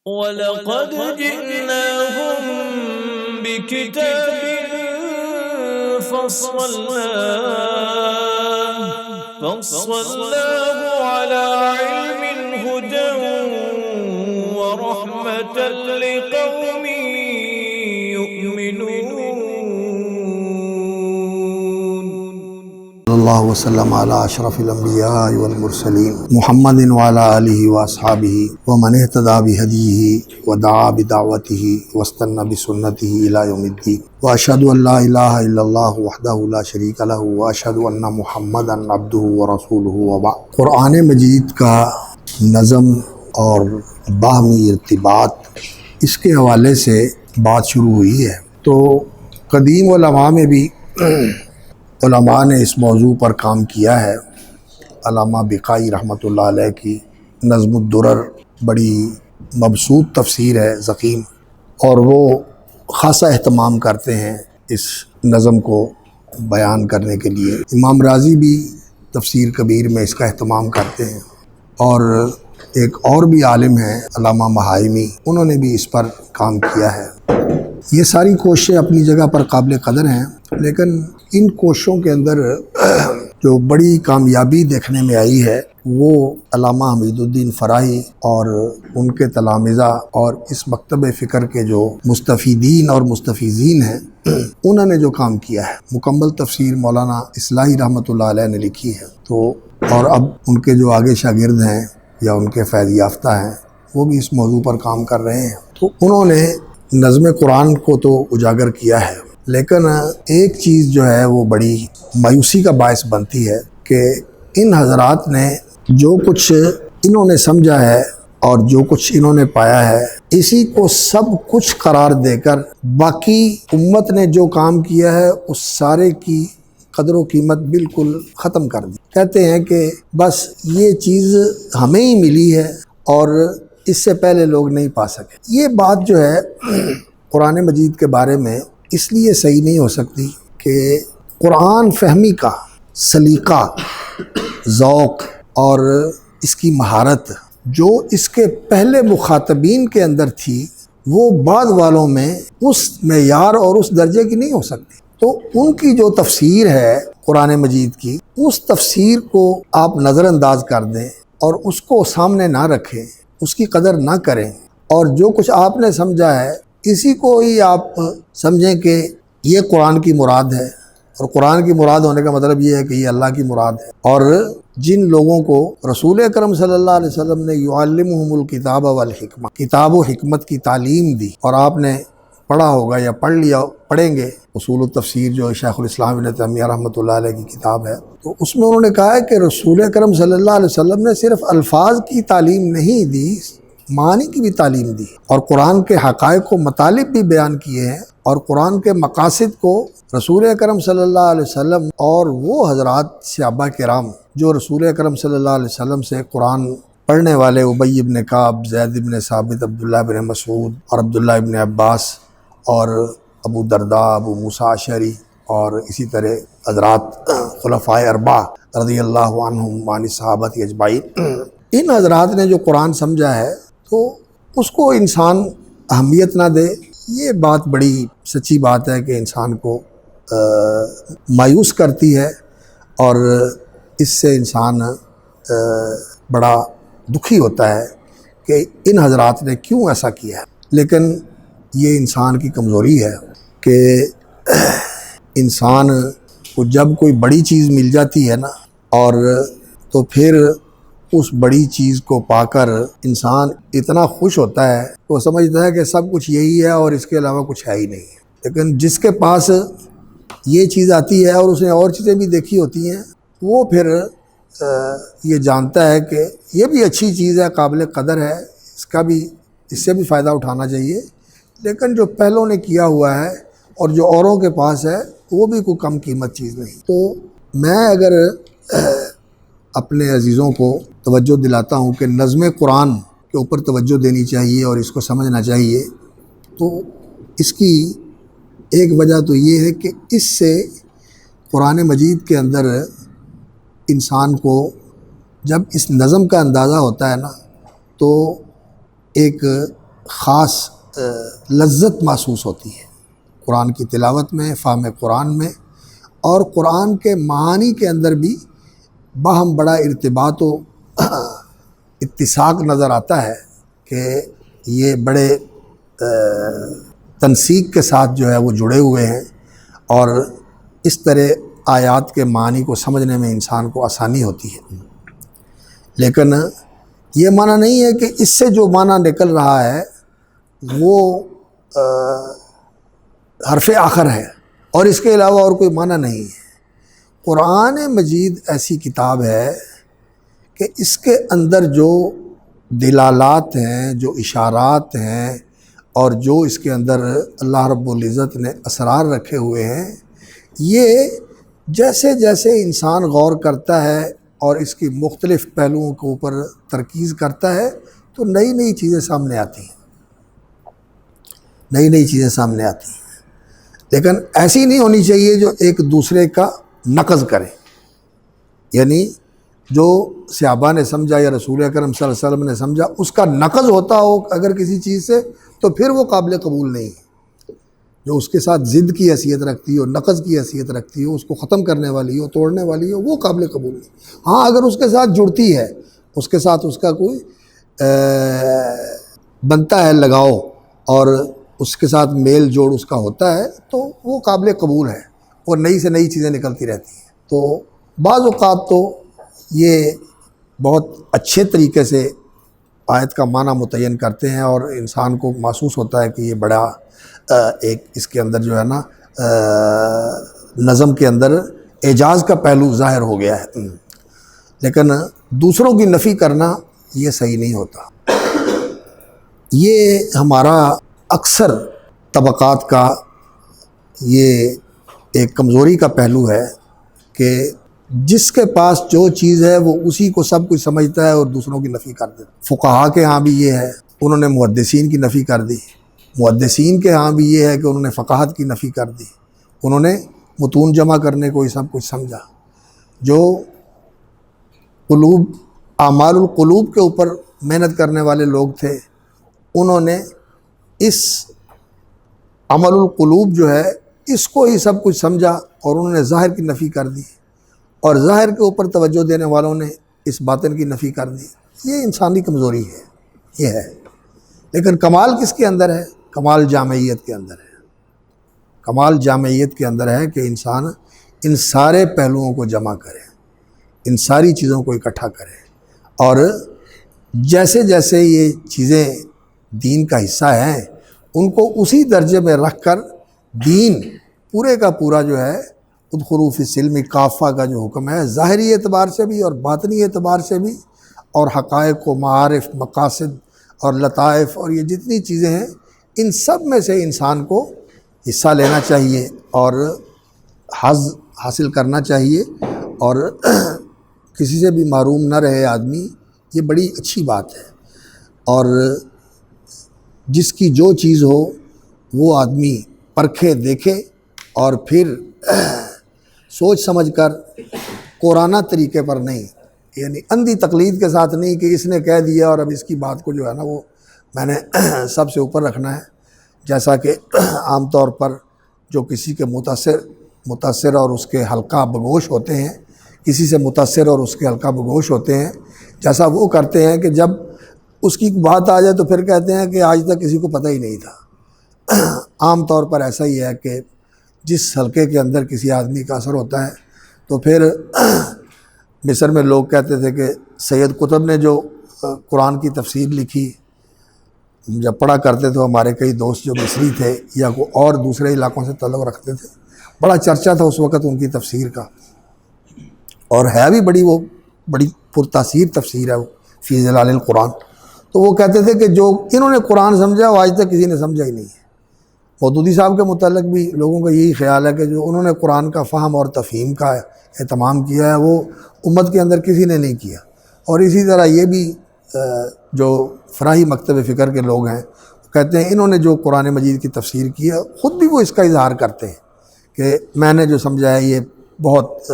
وَلَقَدْ جِئْنَاهُمْ بِكِتَابٍ فَصَّلْنَاهُ عَلَى عِلْمٍ هُدًى وَرَحْمَةً لِقَوْمٍ يُؤْمِنُونَ. اللہ وسلم علی اشرف الانبیاء والمرسلین محمد وعلی آلہ واصحابہ ومن اہتدی بہدیہ ودعا بدعوتہ واستنى بسنتہ الی یوم الدین واشہد ان لا الہ الا اللہ وحدہ لا شریک لہ واشہد ان محمدا عبدہ ورسولہ وبعد. قرآن مجید کا نظم اور باہمی ارتباط، اس کے حوالے سے بات شروع ہوئی ہے. تو قدیم علماء میں بھی علماء نے اس موضوع پر کام کیا ہے. علامہ بقائی رحمۃ اللہ علیہ کی نظم الدرر بڑی مبسوط تفسیر ہے، ضخیم، اور وہ خاصا اہتمام کرتے ہیں اس نظم کو بیان کرنے کے لیے. امام راضی بھی تفسیر کبیر میں اس کا اہتمام کرتے ہیں، اور ایک اور بھی عالم ہیں علامہ محائمی، انہوں نے بھی اس پر کام کیا ہے. یہ ساری کوششیں اپنی جگہ پر قابل قدر ہیں، لیکن ان کوششوں کے اندر جو بڑی کامیابی دیکھنے میں آئی ہے وہ علامہ حمید الدین فراہی اور ان کے تلامذہ اور اس مکتب فکر کے جو مستفیدین اور مستفیضین ہیں، انہوں نے جو کام کیا ہے. مکمل تفسیر مولانا اصلاحی رحمۃ اللہ علیہ نے لکھی ہے. تو اور اب ان کے جو آگے شاگرد ہیں یا ان کے فیض یافتہ ہیں وہ بھی اس موضوع پر کام کر رہے ہیں. تو انہوں نے نظم قرآن کو تو اجاگر کیا ہے، لیکن ایک چیز جو ہے وہ بڑی مایوسی کا باعث بنتی ہے کہ ان حضرات نے جو کچھ انہوں نے سمجھا ہے اور جو کچھ انہوں نے پایا ہے، اسی کو سب کچھ قرار دے کر باقی امت نے جو کام کیا ہے اس سارے کی قدر و قیمت بالکل ختم کر دی. کہتے ہیں کہ بس یہ چیز ہمیں ہی ملی ہے اور اس سے پہلے لوگ نہیں پا سکے. یہ بات جو ہے قرآن مجید کے بارے میں اس لیے صحیح نہیں ہو سکتی کہ قرآن فہمی کا سلیقہ، ذوق اور اس کی مہارت جو اس کے پہلے مخاطبین کے اندر تھی وہ بعد والوں میں اس معیار اور اس درجے کی نہیں ہو سکتی. تو ان کی جو تفسیر ہے قرآن مجید کی، اس تفسیر کو آپ نظر انداز کر دیں اور اس کو سامنے نہ رکھیں، اس کی قدر نہ کریں، اور جو کچھ آپ نے سمجھا ہے اسی کو ہی آپ سمجھیں کہ یہ قرآن کی مراد ہے. اور قرآن کی مراد ہونے کا مطلب یہ ہے کہ یہ اللہ کی مراد ہے. اور جن لوگوں کو رسول اکرم صلی اللہ علیہ وسلم نے یعلمہم الکتاب والحکمہ، کتاب و حکمت کی تعلیم دی، اور آپ نے پڑھا ہوگا یا پڑھیں گے اصول التفسیر جو شیخ الاسلام ابن تیمیہ رحمۃ اللہ علیہ کی کتاب ہے، تو اس میں انہوں نے کہا ہے کہ رسول اکرم صلی اللہ علیہ وسلم نے صرف الفاظ کی تعلیم نہیں دی، معنی کی بھی تعلیم دی، اور قرآن کے حقائق و مطالب بھی بیان کیے ہیں، اور قرآن کے مقاصد کو رسول اکرم صلی اللہ علیہ وسلم اور وہ حضرات صحابہ کرام جو رسول اکرم صلی اللہ علیہ وسلم سے قرآن پڑھنے والے ابی ابن کعب، زید ابن ثابت، عبداللہ ابن مسعود اور عبداللہ ابن عباس اور ابو درداء، ابو موسیٰ اشعری اور اسی طرح حضرات خلفائے اربعہ رضی اللہ عنہم عن الصحابہ اجمعین، ان حضرات نے جو قرآن سمجھا ہے تو اس کو انسان اہمیت نہ دے، یہ بات بڑی سچی بات ہے کہ انسان کو مایوس کرتی ہے، اور اس سے انسان بڑا دکھی ہوتا ہے کہ ان حضرات نے کیوں ایسا کیا ہے. لیکن یہ انسان کی کمزوری ہے کہ انسان کو جب کوئی بڑی چیز مل جاتی ہے نا، اور تو پھر اس بڑی چیز کو پا کر انسان اتنا خوش ہوتا ہے کہ وہ سمجھتا ہے کہ سب کچھ یہی ہے اور اس کے علاوہ کچھ ہے ہی نہیں. لیکن جس کے پاس یہ چیز آتی ہے اور اس نے اور چیزیں بھی دیکھی ہوتی ہیں، وہ پھر یہ جانتا ہے کہ یہ بھی اچھی چیز ہے، قابل قدر ہے، اس سے بھی فائدہ اٹھانا چاہیے، لیکن جو پہلوں نے کیا ہوا ہے اور جو اوروں کے پاس ہے وہ بھی کوئی کم قیمت چیز نہیں. تو میں اگر اپنے عزیزوں کو توجہ دلاتا ہوں کہ نظم قرآن کے اوپر توجہ دینی چاہیے اور اس کو سمجھنا چاہیے، تو اس کی ایک وجہ تو یہ ہے کہ اس سے قرآن مجید کے اندر انسان کو جب اس نظم کا اندازہ ہوتا ہے نا، تو ایک خاص لذت محسوس ہوتی ہے قرآن کی تلاوت میں، فہم قرآن میں، اور قرآن کے معانی کے اندر بھی باہم بڑا ارتباط و اتساق نظر آتا ہے کہ یہ بڑے تنسیق کے ساتھ جو ہے وہ جڑے ہوئے ہیں، اور اس طرح آیات کے معنی کو سمجھنے میں انسان کو آسانی ہوتی ہے۔ لیکن یہ معنی نہیں ہے کہ اس سے جو معنی نکل رہا ہے وہ حرف آخر ہے اور اس کے علاوہ اور کوئی معنی نہیں ہے۔ قرآن مجید ایسی کتاب ہے کہ اس کے اندر جو دلالات ہیں، جو اشارات ہیں، اور جو اس کے اندر اللہ رب العزت نے اسرار رکھے ہوئے ہیں، یہ جیسے جیسے انسان غور کرتا ہے اور اس کی مختلف پہلوؤں کے اوپر ترکیز کرتا ہے تو نئی نئی چیزیں سامنے آتی ہیں، نئی نئی چیزیں سامنے آتی ہیں۔ لیکن ایسی نہیں ہونی چاہیے جو ایک دوسرے کا نقض کرے، یعنی جو صحابہ نے سمجھا یا رسول اکرم صلی اللہ علیہ وسلم نے سمجھا اس کا نقض ہوتا ہو اگر کسی چیز سے تو پھر وہ قابل قبول نہیں ہے۔ جو اس کے ساتھ ضد کی حیثیت رکھتی ہو، نقض کی حیثیت رکھتی ہو، اس کو ختم کرنے والی ہو، توڑنے والی ہو، وہ قابل قبول نہیں۔ ہاں اگر اس کے ساتھ جڑتی ہے، اس کے ساتھ اس کا کوئی بنتا ہے لگاؤ اور اس کے ساتھ میل جوڑ اس کا ہوتا ہے تو وہ قابل قبول ہے، اور نئی سے نئی چیزیں نکلتی رہتی ہیں۔ تو بعض اوقات تو یہ بہت اچھے طریقے سے آیت کا معنی متعین کرتے ہیں اور انسان کو محسوس ہوتا ہے کہ یہ بڑا ایک اس کے اندر جو ہے نا نظم کے اندر اعجاز کا پہلو ظاہر ہو گیا ہے، لیکن دوسروں کی نفی کرنا یہ صحیح نہیں ہوتا۔ یہ ہمارا اکثر طبقات کا یہ ایک کمزوری کا پہلو ہے کہ جس کے پاس جو چیز ہے وہ اسی کو سب کچھ سمجھتا ہے اور دوسروں کی نفی کر دیتا ہے۔ فقہا کے ہاں بھی یہ ہے، انہوں نے محدثین کی نفی کر دی۔ محدثین کے ہاں بھی یہ ہے کہ انہوں نے فقاہت کی نفی کر دی، انہوں نے متون جمع کرنے کو ہی سب کچھ سمجھا۔ جو قلوب اعمال القلوب کے اوپر محنت کرنے والے لوگ تھے انہوں نے اس عمل القلوب جو ہے اس کو ہی سب کچھ سمجھا اور انہوں نے ظاہر کی نفی کر دی، اور ظاہر کے اوپر توجہ دینے والوں نے اس باطن کی نفی کر دی۔ یہ انسانی کمزوری ہے، یہ ہے۔ لیکن کمال کس کے اندر ہے؟ کمال جامعیت کے اندر ہے۔ کمال جامعیت کے اندر ہے کہ انسان ان سارے پہلوؤں کو جمع کرے، ان ساری چیزوں کو اکٹھا کرے، اور جیسے جیسے یہ چیزیں دین کا حصہ ہیں ان کو اسی درجے میں رکھ کر دین پورے کا پورا جو ہے ادخلوا فی السلم کافہ کا جو حکم ہے، ظاہری اعتبار سے بھی اور باطنی اعتبار سے بھی، اور حقائق و معارف، مقاصد اور لطائف اور یہ جتنی چیزیں ہیں ان سب میں سے انسان کو حصہ لینا چاہیے اور حظ حاصل کرنا چاہیے، اور کسی سے بھی محروم نہ رہے آدمی، یہ بڑی اچھی بات ہے۔ اور جس کی جو چیز ہو وہ آدمی پرکھے دیکھے اور پھر سوچ سمجھ کر قرآنہ طریقے پر نہیں، یعنی اندھی تقلید کے ساتھ نہیں کہ اس نے کہہ دیا اور اب اس کی بات کو جو ہے نا وہ میں نے سب سے اوپر رکھنا ہے۔ جیسا کہ عام طور پر جو کسی کے متاثر اور اس کے حلقہ بگوش ہوتے ہیں، کسی سے متاثر اور اس کے حلقہ بگوش ہوتے ہیں، جیسا وہ کرتے ہیں کہ جب اس کی بات آ جائے تو پھر کہتے ہیں کہ آج تک کسی کو پتہ ہی نہیں تھا۔ عام طور پر ایسا ہی ہے کہ جس حلقے کے اندر کسی آدمی کا اثر ہوتا ہے تو پھر مصر میں لوگ کہتے تھے کہ سید قطب نے جو قرآن کی تفسیر لکھی، جب پڑھا کرتے تھے ہمارے کئی دوست جو مصری تھے یا کوئی اور دوسرے علاقوں سے تعلق رکھتے تھے، بڑا چرچا تھا اس وقت ان کی تفسیر کا، اور ہے بھی وہ بڑی پرتاثیر تفسیر ہے وہ فی ظلال القرآن۔ تو وہ کہتے تھے کہ جو انہوں نے قرآن سمجھا وہ آج تک کسی نے سمجھا ہی نہیں ہے۔ مودودی صاحب کے متعلق بھی لوگوں کا یہی خیال ہے کہ جو انہوں نے قرآن کا فہم اور تفہیم کا اہتمام کیا ہے وہ امت کے اندر کسی نے نہیں کیا۔ اور اسی طرح یہ بھی جو فراہی مکتب فکر کے لوگ ہیں کہتے ہیں انہوں نے جو قرآن مجید کی تفسیر کی ہے خود بھی وہ اس کا اظہار کرتے ہیں کہ میں نے جو سمجھا ہے یہ بہت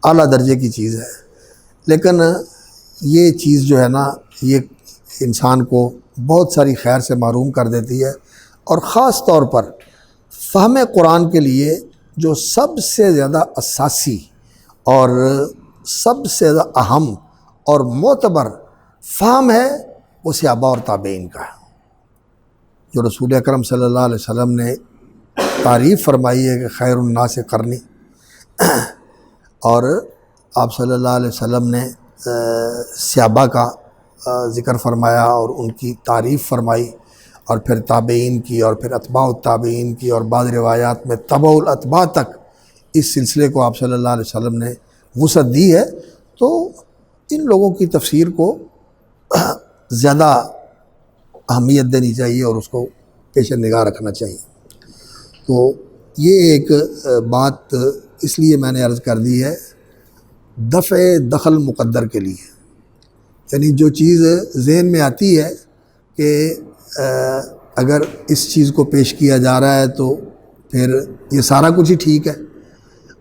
اعلیٰ درجے کی چیز ہے۔ لیکن یہ چیز جو ہے نا یہ انسان کو بہت ساری خیر سے محروم کر دیتی ہے، اور خاص طور پر فہم قرآن کے لیے جو سب سے زیادہ اساسی اور سب سے زیادہ اہم اور معتبر فہم ہے وہ صحابہ اور تابعین کا ہے، جو رسول اکرم صلی اللہ علیہ وسلم نے تعریف فرمائی ہے کہ خیر الناس قرنی، اور آپ صلی اللہ علیہ وسلم نے صحابہ کا ذکر فرمایا اور ان کی تعریف فرمائی، اور پھر تابعین کی، اور پھر اتباع التابعین کی، اور بعض روایات میں تبع الاتباع تک اس سلسلے کو آپ صلی اللہ علیہ وسلم نے وسعت دی ہے۔ تو ان لوگوں کی تفسیر کو زیادہ اہمیت دینی چاہیے اور اس کو پیش نگاہ رکھنا چاہیے۔ تو یہ ایک بات اس لیے میں نے عرض کر دی ہے دفع دخل مقدر کے لیے، یعنی جو چیز ذہن میں آتی ہے کہ اگر اس چیز کو پیش کیا جا رہا ہے تو پھر یہ سارا کچھ ہی ٹھیک ہے،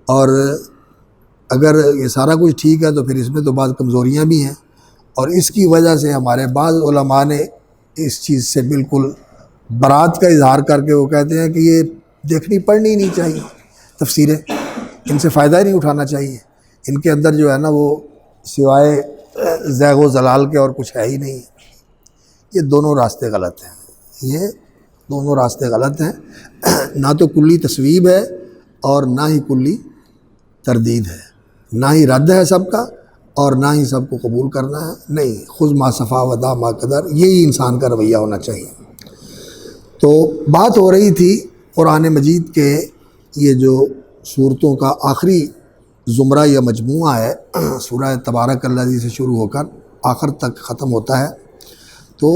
اور اگر یہ سارا کچھ ٹھیک ہے تو پھر اس میں تو بعض کمزوریاں بھی ہیں، اور اس کی وجہ سے ہمارے بعض علماء نے اس چیز سے بالکل برات کا اظہار کر کے وہ کہتے ہیں کہ یہ دیکھنی پڑھنی ہی نہیں چاہیے تفسیریں، ان سے فائدہ ہی نہیں اٹھانا چاہیے، ان کے اندر جو ہے نا وہ سوائے زیغ و ضلال کے اور کچھ ہے ہی نہیں۔ یہ دونوں راستے غلط ہیں، یہ دونوں راستے غلط ہیں، نہ تو کلی تصویب ہے اور نہ ہی کلی تردید ہے، نہ ہی رد ہے سب کا اور نہ ہی سب کو قبول کرنا ہے، نہیں، خذ ما صفا ودا ما قدر، یہی انسان کا رویہ ہونا چاہیے۔ تو بات ہو رہی تھی قرآن مجید کے یہ جو صورتوں کا آخری زمرہ یا مجموعہ ہے، سورہ تبارک الذی سے شروع ہو کر آخر تک ختم ہوتا ہے، تو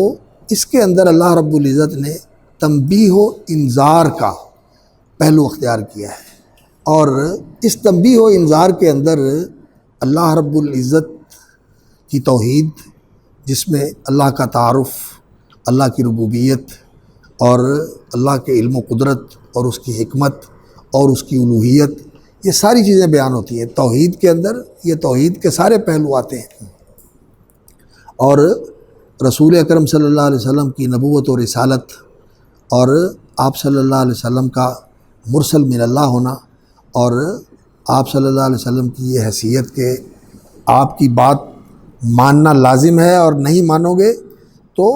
اس کے اندر اللہ رب العزت نے تنبیہ و انذار کا پہلو اختیار کیا ہے، اور اس تنبیہ و انذار کے اندر اللہ رب العزت کی توحید، جس میں اللہ کا تعارف، اللہ کی ربوبیت اور اللہ کے علم و قدرت اور اس کی حکمت اور اس کی الوہیت، یہ ساری چیزیں بیان ہوتی ہیں توحید کے اندر، یہ توحید کے سارے پہلو آتے ہیں، اور رسول اکرم صلی اللہ علیہ وسلم کی نبوت و رسالت، اور آپ صلی اللہ علیہ وسلم کا مرسل من اللہ ہونا، اور آپ صلی اللہ علیہ وسلم کی یہ حیثیت کہ آپ کی بات ماننا لازم ہے، اور نہیں مانو گے تو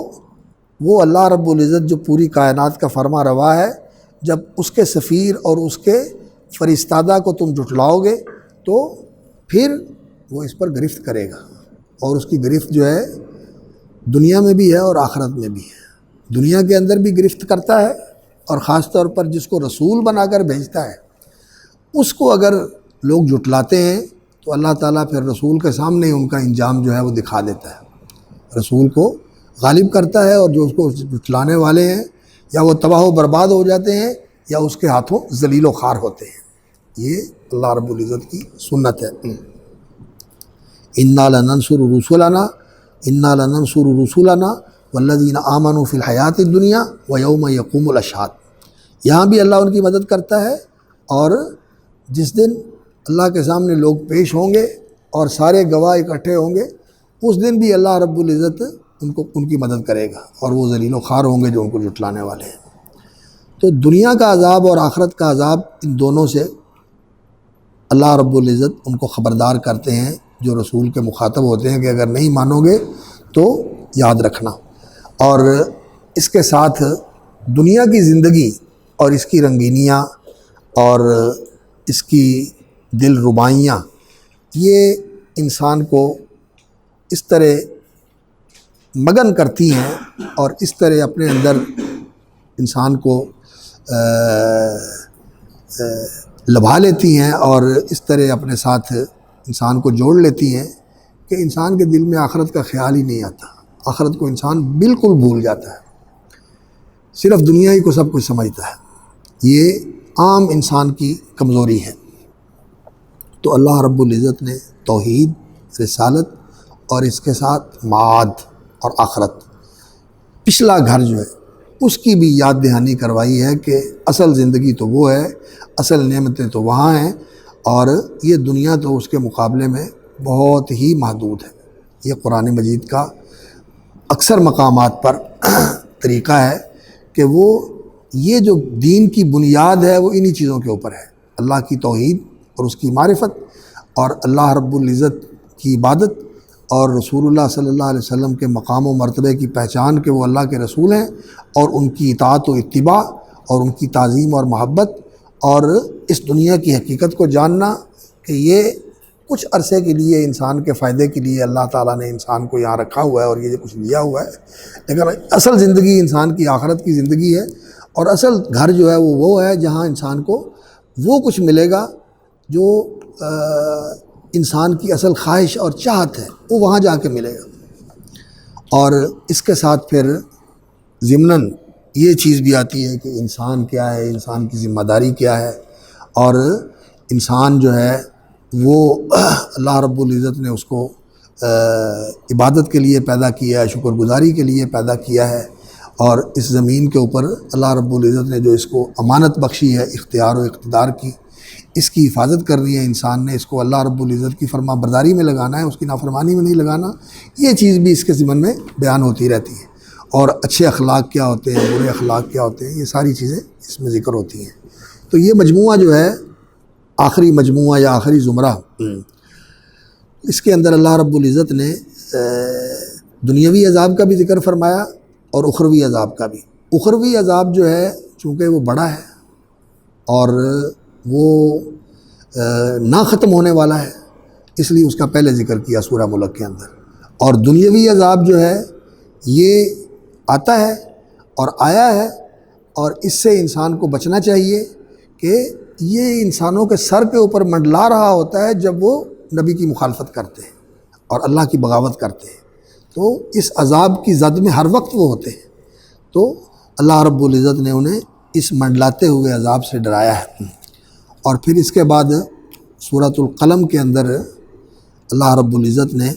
وہ اللہ رب العزت جو پوری کائنات کا فرما روا ہے، جب اس کے سفیر اور اس کے فرستادہ کو تم جھٹلاؤ گے تو پھر وہ اس پر گرفت کرے گا، اور اس کی گرفت جو ہے دنیا میں بھی ہے اور آخرت میں بھی ہے۔ دنیا کے اندر بھی گرفت کرتا ہے، اور خاص طور پر جس کو رسول بنا کر بھیجتا ہے اس کو اگر لوگ جھٹلاتے ہیں تو اللہ تعالیٰ پھر رسول کے سامنے ہی ان کا انجام جو ہے وہ دکھا دیتا ہے، رسول کو غالب کرتا ہے، اور جو اس کو جھٹلانے والے ہیں یا وہ تباہ و برباد ہو جاتے ہیں یا اس کے ہاتھوں ذلیل و خوار ہوتے ہیں۔ یہ اللہ رب العزت کی سنت ہے۔ انا لننصر رسولنا انا لننصر رسولنا والذین آمنوا فی الحیات الدنیا ویوم یقوم الاشہاد، یہاں بھی اللہ ان کی مدد کرتا ہے، اور جس دن اللہ کے سامنے لوگ پیش ہوں گے اور سارے گواہ اکٹھے ہوں گے، اس دن بھی اللہ رب العزت ان کی مدد کرے گا، اور وہ ذلیل و خوار ہوں گے جو ان کو جھٹلانے والے ہیں۔ تو دنیا کا عذاب اور آخرت کا عذاب، ان دونوں سے اللہ رب العزت ان کو خبردار کرتے ہیں جو رسول کے مخاطب ہوتے ہیں کہ اگر نہیں مانو گے تو یاد رکھنا۔ اور اس کے ساتھ دنیا کی زندگی اور اس کی رنگینیاں اور اس کی دل ربائیاں، یہ انسان کو اس طرح مگن کرتی ہیں اور اس طرح اپنے اندر انسان کو لبھا لیتی ہیں، اور اس طرح اپنے ساتھ انسان کو جوڑ لیتی ہیں کہ انسان کے دل میں آخرت کا خیال ہی نہیں آتا، آخرت کو انسان بالکل بھول جاتا ہے، صرف دنیا ہی کو سب کچھ سمجھتا ہے۔ یہ عام انسان کی کمزوری ہے۔ تو اللہ رب العزت نے توحید، رسالت اور اس کے ساتھ معاد اور آخرت، پچھلا گھر جو ہے اس کی بھی یاد دہانی کروائی ہے کہ اصل زندگی تو وہ ہے، اصل نعمتیں تو وہاں ہیں، اور یہ دنیا تو اس کے مقابلے میں بہت ہی محدود ہے۔ یہ قرآن مجید کا اکثر مقامات پر طریقہ ہے کہ وہ یہ جو دین کی بنیاد ہے وہ انہی چیزوں کے اوپر ہے، اللہ کی توحید اور اس کی معرفت، اور اللہ رب العزت کی عبادت، اور رسول اللہ صلی اللہ علیہ وسلم کے مقام و مرتبے کی پہچان کہ وہ اللہ کے رسول ہیں، اور ان کی اطاعت و اتباع، اور ان کی تعظیم اور محبت، اور اس دنیا کی حقیقت کو جاننا کہ یہ کچھ عرصے کے لیے انسان کے فائدے کے لیے اللہ تعالیٰ نے انسان کو یہاں رکھا ہوا ہے اور یہ کچھ لیا ہوا ہے، لیکن اصل زندگی انسان کی آخرت کی زندگی ہے، اور اصل گھر جو ہے وہ ہے جہاں انسان کو وہ کچھ ملے گا جو انسان کی اصل خواہش اور چاہت ہے، وہ وہاں جا کے ملے گا۔ اور اس کے ساتھ پھر ضمناً یہ چیز بھی آتی ہے کہ انسان کیا ہے، انسان کی ذمہ داری کیا ہے، اور انسان جو ہے وہ اللہ رب العزت نے اس کو عبادت کے لیے پیدا کیا ہے، شکر گزاری کے لیے پیدا کیا ہے، اور اس زمین کے اوپر اللہ رب العزت نے جو اس کو امانت بخشی ہے اختیار و اقتدار کی، اس کی حفاظت کرنی ہے انسان نے، اس کو اللہ رب العزت کی فرما برداری میں لگانا ہے، اس کی نافرمانی میں نہیں لگانا۔ یہ چیز بھی اس کے ضمن میں بیان ہوتی رہتی ہے، اور اچھے اخلاق کیا ہوتے ہیں، برے اخلاق کیا ہوتے ہیں، یہ ساری چیزیں اس میں ذکر ہوتی ہیں۔ تو یہ مجموعہ جو ہے آخری مجموعہ یا آخری زمرہ، اس کے اندر اللہ رب العزت نے دنیاوی عذاب کا بھی ذکر فرمایا اور اخروی عذاب کا بھی۔ اخروی عذاب جو ہے چونکہ وہ بڑا ہے اور وہ نہ ختم ہونے والا ہے، اس لیے اس کا پہلے ذکر کیا سورہ ملک کے اندر، اور دنیاوی عذاب جو ہے یہ آتا ہے اور آیا ہے، اور اس سے انسان کو بچنا چاہیے کہ یہ انسانوں کے سر کے اوپر منڈلا رہا ہوتا ہے جب وہ نبی کی مخالفت کرتے ہیں اور اللہ کی بغاوت کرتے ہیں، تو اس عذاب کی زد میں ہر وقت وہ ہوتے ہیں، تو اللہ رب العزت نے انہیں اس منڈلاتے ہوئے عذاب سے ڈرایا ہے۔ اور پھر اس کے بعد سورۃ القلم کے اندر اللہ رب العزت نے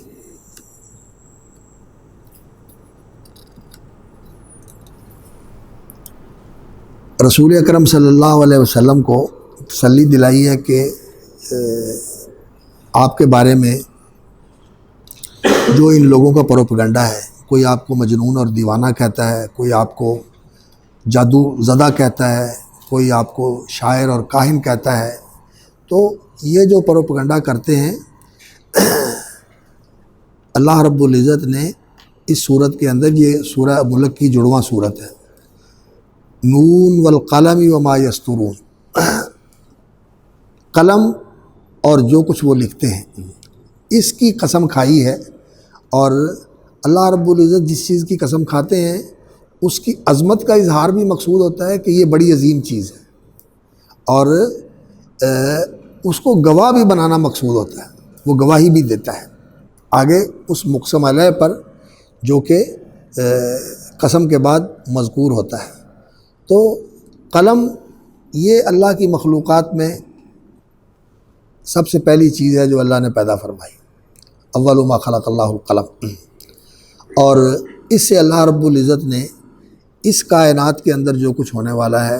رسول اکرم صلی اللہ علیہ وسلم کو تسلی دلائی ہے کہ آپ کے بارے میں جو ان لوگوں کا پروپیگنڈا ہے، کوئی آپ کو مجنون اور دیوانہ کہتا ہے، کوئی آپ کو جادو زدہ کہتا ہے، کوئی آپ کو شاعر اور کاہن کہتا ہے، تو یہ جو پروپیگنڈا کرتے ہیں اللہ رب العزت نے اس صورت کے اندر، یہ سورہ ملک کی جڑواں صورت ہے، نون والقلم وما یسطرون، قلم اور جو کچھ وہ لکھتے ہیں، اس کی قسم کھائی ہے، اور اللہ رب العزت جس چیز کی قسم کھاتے ہیں اس کی عظمت کا اظہار بھی مقصود ہوتا ہے کہ یہ بڑی عظیم چیز ہے، اور اس کو گواہ بھی بنانا مقصود ہوتا ہے، وہ گواہی بھی دیتا ہے آگے اس مقسم علیہ پر جو کہ قسم کے بعد مذکور ہوتا ہے۔ تو قلم یہ اللہ کی مخلوقات میں سب سے پہلی چیز ہے جو اللہ نے پیدا فرمائی، اول ما خلق اللہ القلم، اور اس سے اللہ رب العزت نے اس کائنات کے اندر جو کچھ ہونے والا ہے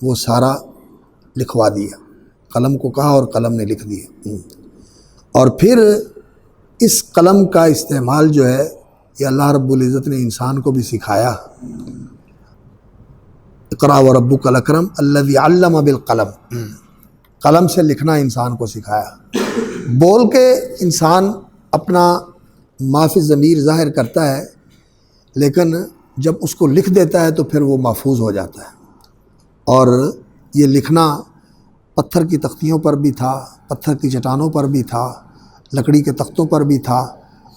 وہ سارا لکھوا دیا، قلم کو کہا اور قلم نے لکھ دیا، اور پھر اس قلم کا استعمال جو ہے یہ اللہ رب العزت نے انسان کو بھی سکھایا، اقرأ وربک الاکرم الذی علم بالقلم، قلم سے لکھنا انسان کو سکھایا۔ بول کے انسان اپنا ما فی الضمیر ظاہر کرتا ہے، لیکن جب اس کو لکھ دیتا ہے تو پھر وہ محفوظ ہو جاتا ہے، اور یہ لکھنا پتھر کی تختیوں پر بھی تھا، پتھر کی چٹانوں پر بھی تھا، لکڑی کے تختوں پر بھی تھا،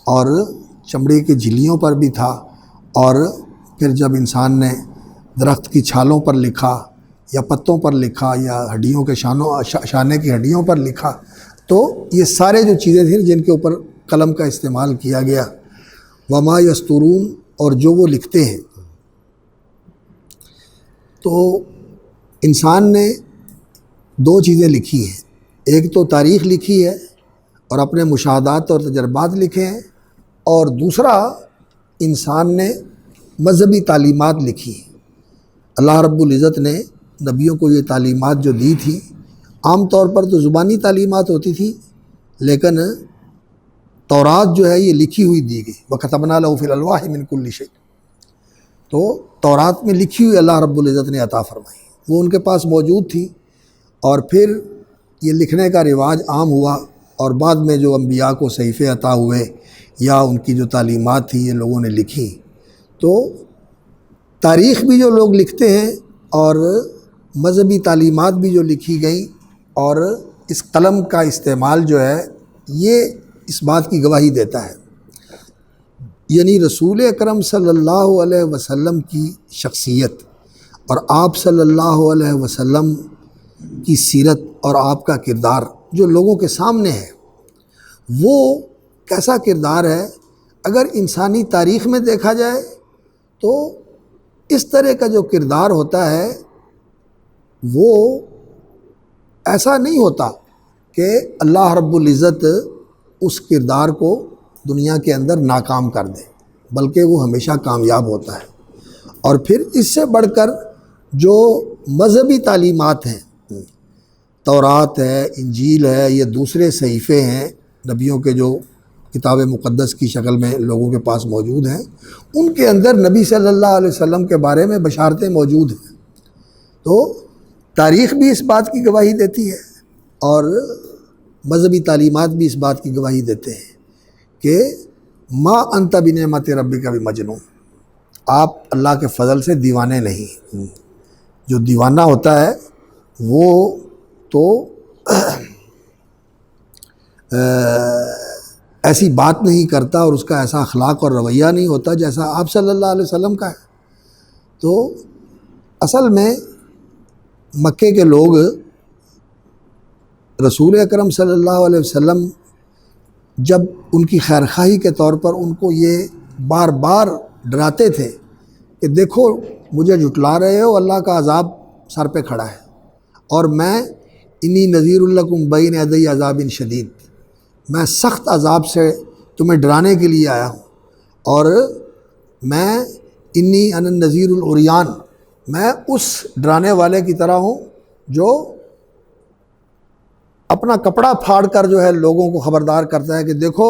اور چمڑے کی جھلیوں پر بھی تھا، اور پھر جب انسان نے درخت کی چھالوں پر لکھا یا پتوں پر لکھا یا ہڈیوں کے شانے کی ہڈیوں پر لکھا، تو یہ سارے جو چیزیں تھیں جن کے اوپر قلم کا استعمال کیا گیا، وما یسطرون، اور جو وہ لکھتے ہیں۔ تو انسان نے دو چیزیں لکھی ہیں، ایک تو تاریخ لکھی ہے اور اپنے مشاہدات اور تجربات لکھے ہیں، اور دوسرا انسان نے مذہبی تعلیمات لکھی ہیں۔ اللہ رب العزت نے نبیوں کو یہ تعلیمات جو دی تھی، عام طور پر تو زبانی تعلیمات ہوتی تھی، لیکن تورات جو ہے یہ لکھی ہوئی دی گئی، وَكَتَبْنَا لَهُ فِي الْأَلْوَاحِ مِنْ كُلِّ شَيْءٍ، تو تورات میں لکھی ہوئی اللہ رب العزت نے عطا فرمائی، وہ ان کے پاس موجود تھی، اور پھر یہ لکھنے کا رواج عام ہوا، اور بعد میں جو انبیاء کو صحیفے عطا ہوئے یا ان کی جو تعلیمات تھی یہ لوگوں نے لکھی۔ تو تاریخ بھی جو لوگ لکھتے ہیں اور مذہبی تعلیمات بھی جو لکھی گئیں، اور اس قلم کا استعمال جو ہے یہ اس بات کی گواہی دیتا ہے، یعنی رسول اکرم صلی اللہ علیہ وسلم کی شخصیت اور آپ صلی اللہ علیہ وسلم کی سیرت اور آپ کا کردار جو لوگوں کے سامنے ہے، وہ کیسا کردار ہے؟ اگر انسانی تاریخ میں دیکھا جائے تو اس طرح کا جو کردار ہوتا ہے وہ ایسا نہیں ہوتا کہ اللہ رب العزت اس کردار کو دنیا کے اندر ناکام کر دے، بلکہ وہ ہمیشہ کامیاب ہوتا ہے۔ اور پھر اس سے بڑھ کر جو مذہبی تعلیمات ہیں، تورات ہے، انجیل ہے، یہ دوسرے صحیفے ہیں نبیوں کے جو کتاب مقدس کی شکل میں لوگوں کے پاس موجود ہیں، ان کے اندر نبی صلی اللہ علیہ وسلم کے بارے میں بشارتیں موجود ہیں۔ تو تاریخ بھی اس بات کی گواہی دیتی ہے اور مذہبی تعلیمات بھی اس بات کی گواہی دیتے ہیں کہ ما انت بنعمت ربک بمجنون، آپ اللہ کے فضل سے دیوانے نہیں۔ جو دیوانہ ہوتا ہے وہ تو ایسی بات نہیں کرتا اور اس کا ایسا اخلاق اور رویہ نہیں ہوتا جیسا آپ صلی اللہ علیہ وسلم کا ہے۔ تو اصل میں مکے کے لوگ رسول اکرم صلی اللہ علیہ وسلم جب ان کی خیرخواہی کے طور پر ان کو یہ بار بار ڈراتے تھے کہ دیکھو مجھے جھٹلا رہے ہو، اللہ کا عذاب سر پہ کھڑا ہے، اور میں انی نذیر لکم بین یدی عذاب شدید، میں سخت عذاب سے تمہیں ڈرانے کے لیے آیا ہوں، اور میں انی انا النذیر العریان، میں اس ڈرانے والے کی طرح ہوں جو اپنا کپڑا پھاڑ کر جو ہے لوگوں کو خبردار کرتا ہے کہ دیکھو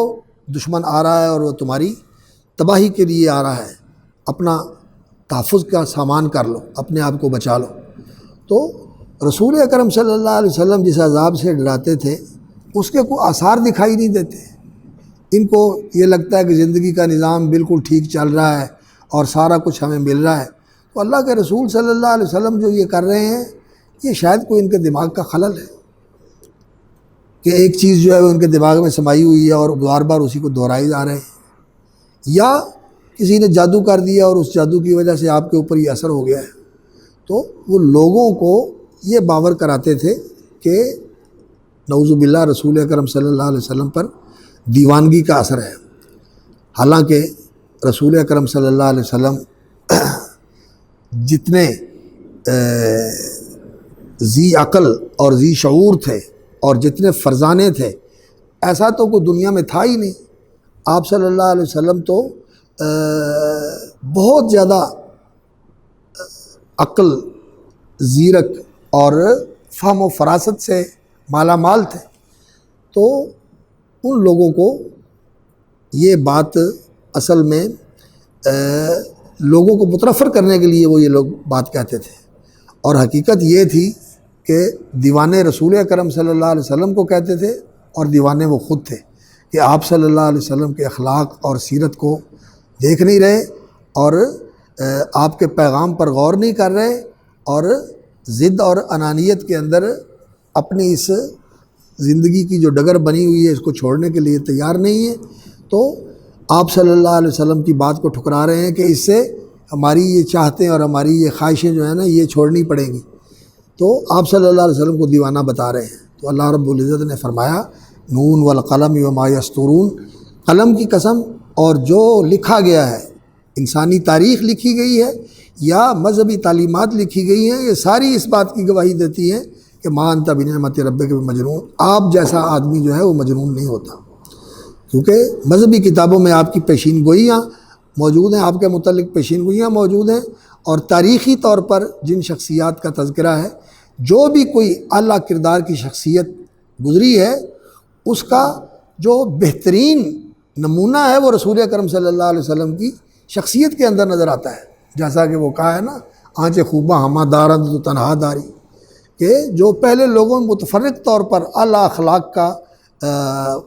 دشمن آ رہا ہے اور وہ تمہاری تباہی کے لیے آ رہا ہے، اپنا تحفظ کا سامان کر لو، اپنے آپ کو بچا لو۔ تو رسول اکرم صلی اللہ علیہ وسلم جس عذاب سے ڈراتے تھے اس کے کوئی آثار دکھائی نہیں دیتے۔ ان کو یہ لگتا ہے کہ زندگی کا نظام بالکل ٹھیک چل رہا ہے اور سارا کچھ ہمیں مل رہا ہے۔ تو اللہ کے رسول صلی اللہ علیہ وسلم جو یہ کر رہے ہیں یہ شاید کوئی ان کے دماغ کا خلل ہے کہ ایک چیز جو ہے وہ ان کے دماغ میں سمائی ہوئی ہے اور بار بار اسی کو دہرائے جا رہے ہیں، یا کسی نے جادو کر دیا اور اس جادو کی وجہ سے آپ کے اوپر یہ اثر ہو گیا ہے۔ تو وہ لوگوں کو یہ باور کراتے تھے کہ نعوذ باللہ رسول اکرم صلی اللہ علیہ وسلم پر دیوانگی کا اثر ہے، حالانکہ رسول اکرم صلی اللہ علیہ وسلم جتنے ذی عقل اور ذی شعور تھے اور جتنے فرزانے تھے، ایسا تو کوئی دنیا میں تھا ہی نہیں۔ آپ صلی اللہ علیہ وسلم تو بہت زیادہ عقل، زیرک اور فہم و فراست سے مالا مال تھے۔ تو ان لوگوں کو یہ بات اصل میں لوگوں کو متنفر کرنے کے لیے وہ یہ لوگ بات کہتے تھے، اور حقیقت یہ تھی کہ دیوانے رسول اکرم صلی اللہ علیہ وسلم کو کہتے تھے اور دیوانے وہ خود تھے کہ آپ صلی اللہ علیہ وسلم کے اخلاق اور سیرت کو دیکھ نہیں رہے اور آپ کے پیغام پر غور نہیں کر رہے، اور ضد اور انانیت کے اندر اپنی اس زندگی کی جو ڈگر بنی ہوئی ہے اس کو چھوڑنے کے لیے تیار نہیں ہے۔ تو آپ صلی اللہ علیہ وسلم کی بات کو ٹھکرا رہے ہیں کہ اس سے ہماری یہ چاہتیں اور ہماری یہ خواہشیں جو ہیں نا یہ چھوڑنی پڑیں گی۔ تو آپ صلی اللہ علیہ وسلم کو دیوانہ بتا رہے ہیں۔ تو اللہ رب العزت نے فرمایا نون والقلم وما یسطرون، قلم کی قسم اور جو لکھا گیا ہے، انسانی تاریخ لکھی گئی ہے یا مذہبی تعلیمات لکھی گئی ہیں، یہ ساری اس بات کی گواہی دیتی ہیں کہ ما انت بنعمت ربک بمجنون، آپ جیسا آدمی جو ہے وہ مجنون نہیں ہوتا، کیونکہ مذہبی کتابوں میں آپ کی پیشین گوئیاں موجود ہیں، آپ کے متعلق پیشین گوئیاں موجود ہیں، اور تاریخی طور پر جن شخصیات کا تذکرہ ہے، جو بھی کوئی اعلیٰ کردار کی شخصیت گزری ہے اس کا جو بہترین نمونہ ہے وہ رسول اکرم صلی اللہ علیہ وسلم کی شخصیت کے اندر نظر آتا ہے۔ جیسا کہ وہ کہا ہے نا، آنچ خوبہ ہمہ دارند تو تنہا داری، کہ جو پہلے لوگوں میں متفرق طور پر اعلیٰ اخلاق کا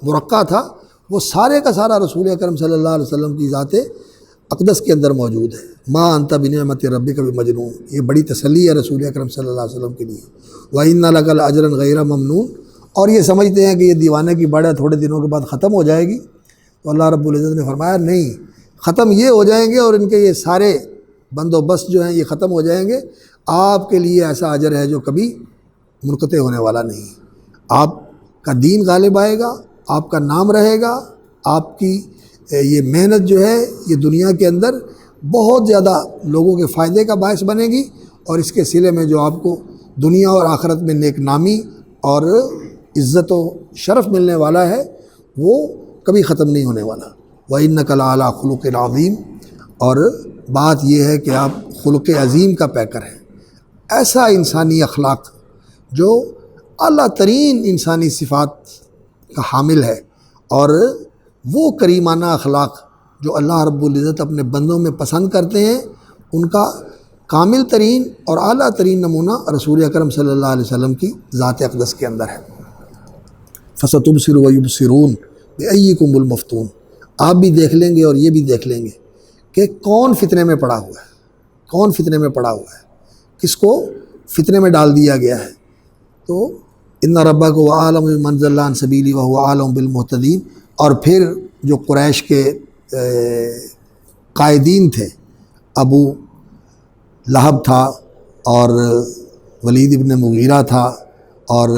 مرقع تھا، وہ سارے کا سارا رسول اکرم صلی اللہ علیہ وسلم کی ذات اقدس کے اندر موجود ہے۔ ما انت بنعمت ربک بمجنون، یہ بڑی تسلی ہے رسول اکرم صلی اللہ علیہ وسلم کے لیے۔ وَإِنَّ لَكَ لَأَجْرًا غَيْرَ مَمْنُونٍ، اور یہ سمجھتے ہیں کہ یہ دیوانے کی بڑھ ہے، تھوڑے دنوں کے بعد ختم ہو جائے گی، تو اللہ رب العزت نے فرمایا نہیں، ختم یہ ہو جائیں گے اور ان کے یہ سارے بندوبست جو ہیں یہ ختم ہو جائیں گے، آپ کے لیے ایسا اجر ہے جو کبھی منقطع ہونے والا نہیں۔ آپ کا دین غالب آئے گا، آپ کا نام رہے گا، آپ کی یہ محنت جو ہے یہ دنیا کے اندر بہت زیادہ لوگوں کے فائدے کا باعث بنے گی، اور اس کے صلے میں جو آپ کو دنیا اور آخرت میں نیک نامی اور عزت و شرف ملنے والا ہے وہ کبھی ختم نہیں ہونے والا۔ وَإِنَّكَ لَعَلَىٰ خُلُقٍ عَظِيمٍ، اور بات یہ ہے کہ آپ خلق عظیم کا پیکر ہیں، ایسا انسانی اخلاق جو اعلیٰ ترین انسانی صفات کا حامل ہے، اور وہ کریمانہ اخلاق جو اللہ رب العزت اپنے بندوں میں پسند کرتے ہیں، ان کا کامل ترین اور اعلیٰ ترین نمونہ رسول اکرم صلی اللہ علیہ وسلم کی ذات اقدس کے اندر ہے۔ فَسَتُبْصِرُ وَيُبْصِرُونَ بِأَيِّكُمُ الْمَفْتُونُ، آپ بھی دیکھ لیں گے اور یہ بھی دیکھ لیں گے کہ کون فتنے میں پڑا ہوا ہے، کون فتنے میں پڑا ہوا ہے، کس کو فتنے میں ڈال دیا گیا ہے۔ تو ان ربک هو اعلم بمن ضل عن سبیلہ وهو اعلم بالمہتدین، اور پھر جو قریش کے قائدین تھے، ابو لہب تھا اور ولید ابن مغیرہ تھا اور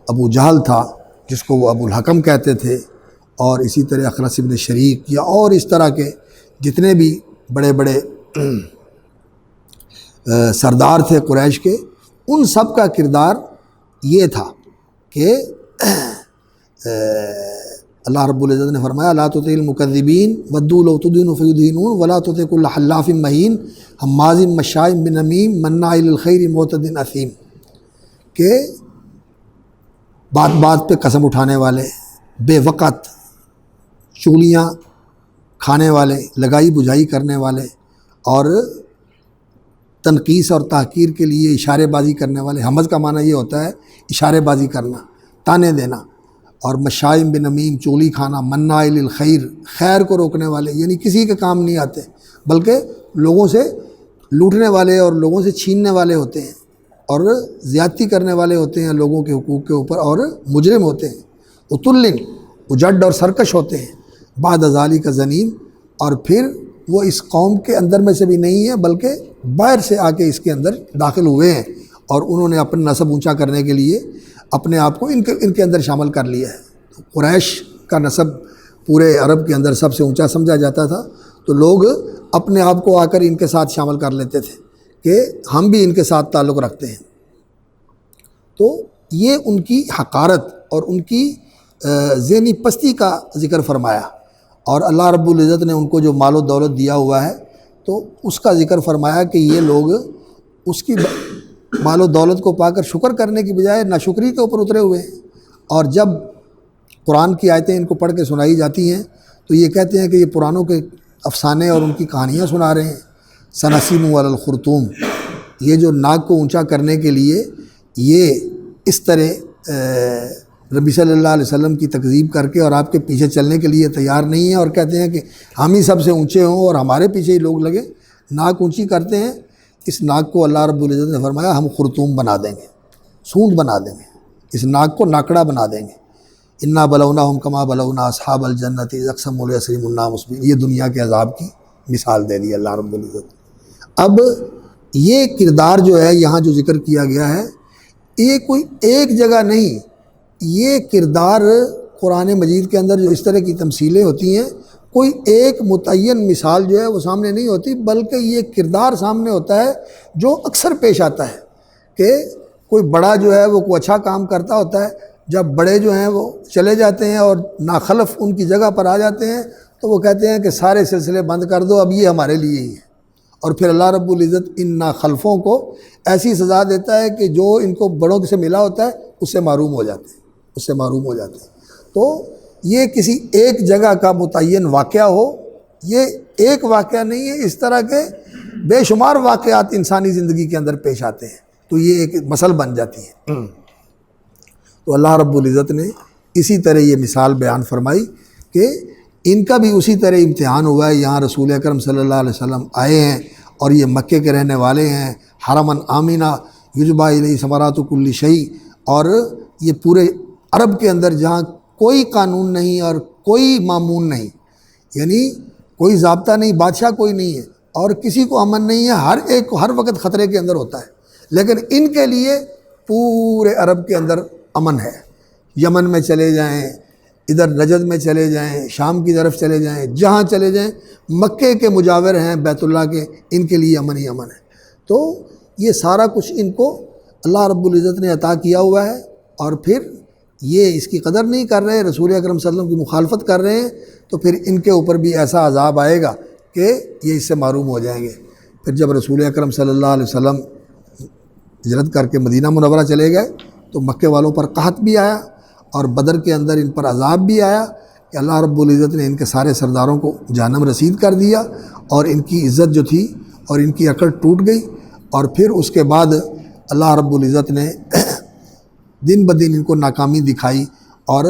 ابو جہل تھا جس کو وہ ابو الحکم کہتے تھے، اور اسی طرح اخنس ابن شریک یا اور اس طرح کے جتنے بھی بڑے بڑے سردار تھے قریش کے، ان سب کا کردار یہ تھا کہ اللہ رب العزت نے فرمایا لا تطع المکذبین ودوا لو تدہن فیدہنون ولا تطع کل حلاف مہین ہماز مشاء بنمیم مناع للخیر معتد اثیم، کہ بات بات پہ قسم اٹھانے والے، بے وقت چغلیاں کھانے والے، لگائی بجھائی کرنے والے، اور تنقیص اور تحقیر کے لیے اشارے بازی کرنے والے۔ حمز کا معنی یہ ہوتا ہے اشارے بازی کرنا، تانے دینا، اور مشائم بنمیم چغلی کھانا، مناع للخیر خیر کو روکنے والے، یعنی کسی کے کام نہیں آتے بلکہ لوگوں سے لوٹنے والے اور لوگوں سے چھیننے والے ہوتے ہیں، اور زیادتی کرنے والے ہوتے ہیں لوگوں کے حقوق کے اوپر، اور مجرم ہوتے ہیں، اتلن اجڈ اور سرکش ہوتے ہیں، بعد ذالک کا زنیم، اور پھر وہ اس قوم کے اندر میں سے بھی نہیں ہے بلکہ باہر سے آ کے اس کے اندر داخل ہوئے ہیں، اور انہوں نے اپنا نسب اونچا کرنے کے لیے اپنے آپ کو ان کے اندر شامل کر لیا ہے۔ قریش کا نسب پورے عرب کے اندر سب سے اونچا سمجھا جاتا تھا، تو لوگ اپنے آپ کو آ کر ان کے ساتھ شامل کر لیتے تھے کہ ہم بھی ان کے ساتھ تعلق رکھتے ہیں۔ تو یہ ان کی حقارت اور ان کی ذہنی پستی کا ذکر فرمایا، اور اللہ رب العزت نے ان کو جو مال و دولت دیا ہوا ہے تو اس کا ذکر فرمایا کہ یہ لوگ اس کی مال و دولت کو پا کر شکر کرنے کی بجائے ناشکری کے اوپر اترے ہوئے ہیں، اور جب قرآن کی آیتیں ان کو پڑھ کے سنائی جاتی ہیں تو یہ کہتے ہیں کہ یہ پرانوں کے افسانے اور ان کی کہانیاں سنا رہے ہیں۔ سنسیم علی الخرطوم، یہ جو ناک کو اونچا کرنے کے لیے یہ اس طرح نبی صلی اللہ علیہ وسلم کی تکذیب کر کے اور آپ کے پیچھے چلنے کے لیے تیار نہیں ہیں، اور کہتے ہیں کہ ہم ہی سب سے اونچے ہوں اور ہمارے پیچھے ہی لوگ لگے، ناک اونچی کرتے ہیں۔ اس ناک کو اللہ رب العزت نے فرمایا ہم خرطوم بنا دیں گے، سونڈ بنا دیں گے، اس ناک کو ناکڑا بنا دیں گے۔ انا بلوناہم کما بلونا اصحاب الجنت اذ اقسموا لیصرموا النار مصبحین، یہ دنیا کے عذاب کی مثال دے دی اللہ رب العزت۔ اب یہ کردار جو ہے یہاں جو ذکر کیا گیا ہے یہ کوئی ایک جگہ نہیں، یہ کردار قرآن مجید کے اندر جو اس طرح کی تمثیلیں ہوتی ہیں کوئی ایک متعین مثال جو ہے وہ سامنے نہیں ہوتی، بلکہ یہ کردار سامنے ہوتا ہے جو اکثر پیش آتا ہے کہ کوئی بڑا جو ہے وہ کوئی اچھا کام کرتا ہوتا ہے، جب بڑے جو ہیں وہ چلے جاتے ہیں اور ناخلف ان کی جگہ پر آ جاتے ہیں تو وہ کہتے ہیں کہ سارے سلسلے بند کر دو، اب یہ ہمارے لیے ہی ہے، اور پھر اللہ رب العزت ان ناخلفوں کو ایسی سزا دیتا ہے کہ جو ان کو بڑوں سے ملا ہوتا ہے اس سے محروم ہو جاتے ہیں، اس سے محروم ہو جاتے ہیں۔ تو یہ کسی ایک جگہ کا متعین واقعہ ہو، یہ ایک واقعہ نہیں ہے، اس طرح کے بے شمار واقعات انسانی زندگی کے اندر پیش آتے ہیں، تو یہ ایک مثل بن جاتی ہے۔ تو اللہ رب العزت نے اسی طرح یہ مثال بیان فرمائی کہ ان کا بھی اسی طرح امتحان ہوا ہے۔ یہاں رسول اکرم صلی اللہ علیہ وسلم آئے ہیں اور یہ مکے کے رہنے والے ہیں، حرمن آمینہ یجبا الیہ ثمرات کل شیء، اور یہ پورے عرب کے اندر جہاں کوئی قانون نہیں اور کوئی معمون نہیں، یعنی کوئی ضابطہ نہیں، بادشاہ کوئی نہیں ہے اور کسی کو امن نہیں ہے، ہر ایک ہر وقت خطرے کے اندر ہوتا ہے، لیکن ان کے لیے پورے عرب کے اندر امن ہے۔ یمن میں چلے جائیں، ادھر نجد میں چلے جائیں، شام کی طرف چلے جائیں، جہاں چلے جائیں، مکے کے مجاور ہیں بیت اللہ کے، ان کے لیے امن ہی امن ہے۔ تو یہ سارا کچھ ان کو اللہ رب العزت نے عطا کیا ہوا ہے، اور پھر یہ اس کی قدر نہیں کر رہے، رسول اکرم صلی اللہ علیہ وسلم کی مخالفت کر رہے ہیں، تو پھر ان کے اوپر بھی ایسا عذاب آئے گا کہ یہ اس سے محروم ہو جائیں گے۔ پھر جب رسول اکرم صلی اللہ علیہ وسلم ہجرت کر کے مدینہ منورہ چلے گئے تو مکے والوں پر قحط بھی آیا اور بدر کے اندر ان پر عذاب بھی آیا کہ اللہ رب العزت نے ان کے سارے سرداروں کو جہنم رسید کر دیا، اور ان کی عزت جو تھی اور ان کی اکڑ ٹوٹ گئی، اور پھر اس کے بعد اللہ رب العزت نے دن بدن ان کو ناکامی دکھائی اور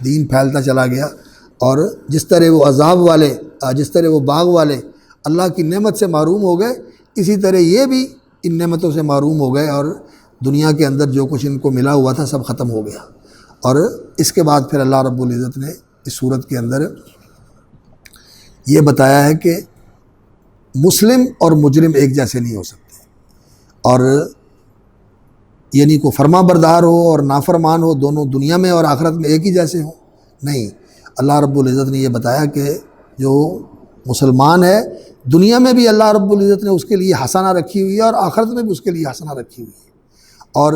دین پھیلتا چلا گیا، اور جس طرح وہ عذاب والے، جس طرح وہ باغ والے اللہ کی نعمت سے محروم ہو گئے، اسی طرح یہ بھی ان نعمتوں سے محروم ہو گئے، اور دنیا کے اندر جو کچھ ان کو ملا ہوا تھا سب ختم ہو گیا۔ اور اس کے بعد پھر اللہ رب العزت نے اس صورت کے اندر یہ بتایا ہے کہ مسلم اور مجرم ایک جیسے نہیں ہو سکتے، اور یعنی کو فرما بردار ہو اور نافرمان ہو، دونوں دنیا میں اور آخرت میں ایک ہی جیسے ہوں، نہیں۔ اللہ رب العزت نے یہ بتایا کہ جو مسلمان ہے دنیا میں بھی اللہ رب العزت نے اس کے لیے حسنہ رکھی ہوئی ہے اور آخرت میں بھی اس کے لیے حسنہ رکھی ہوئی ہے، اور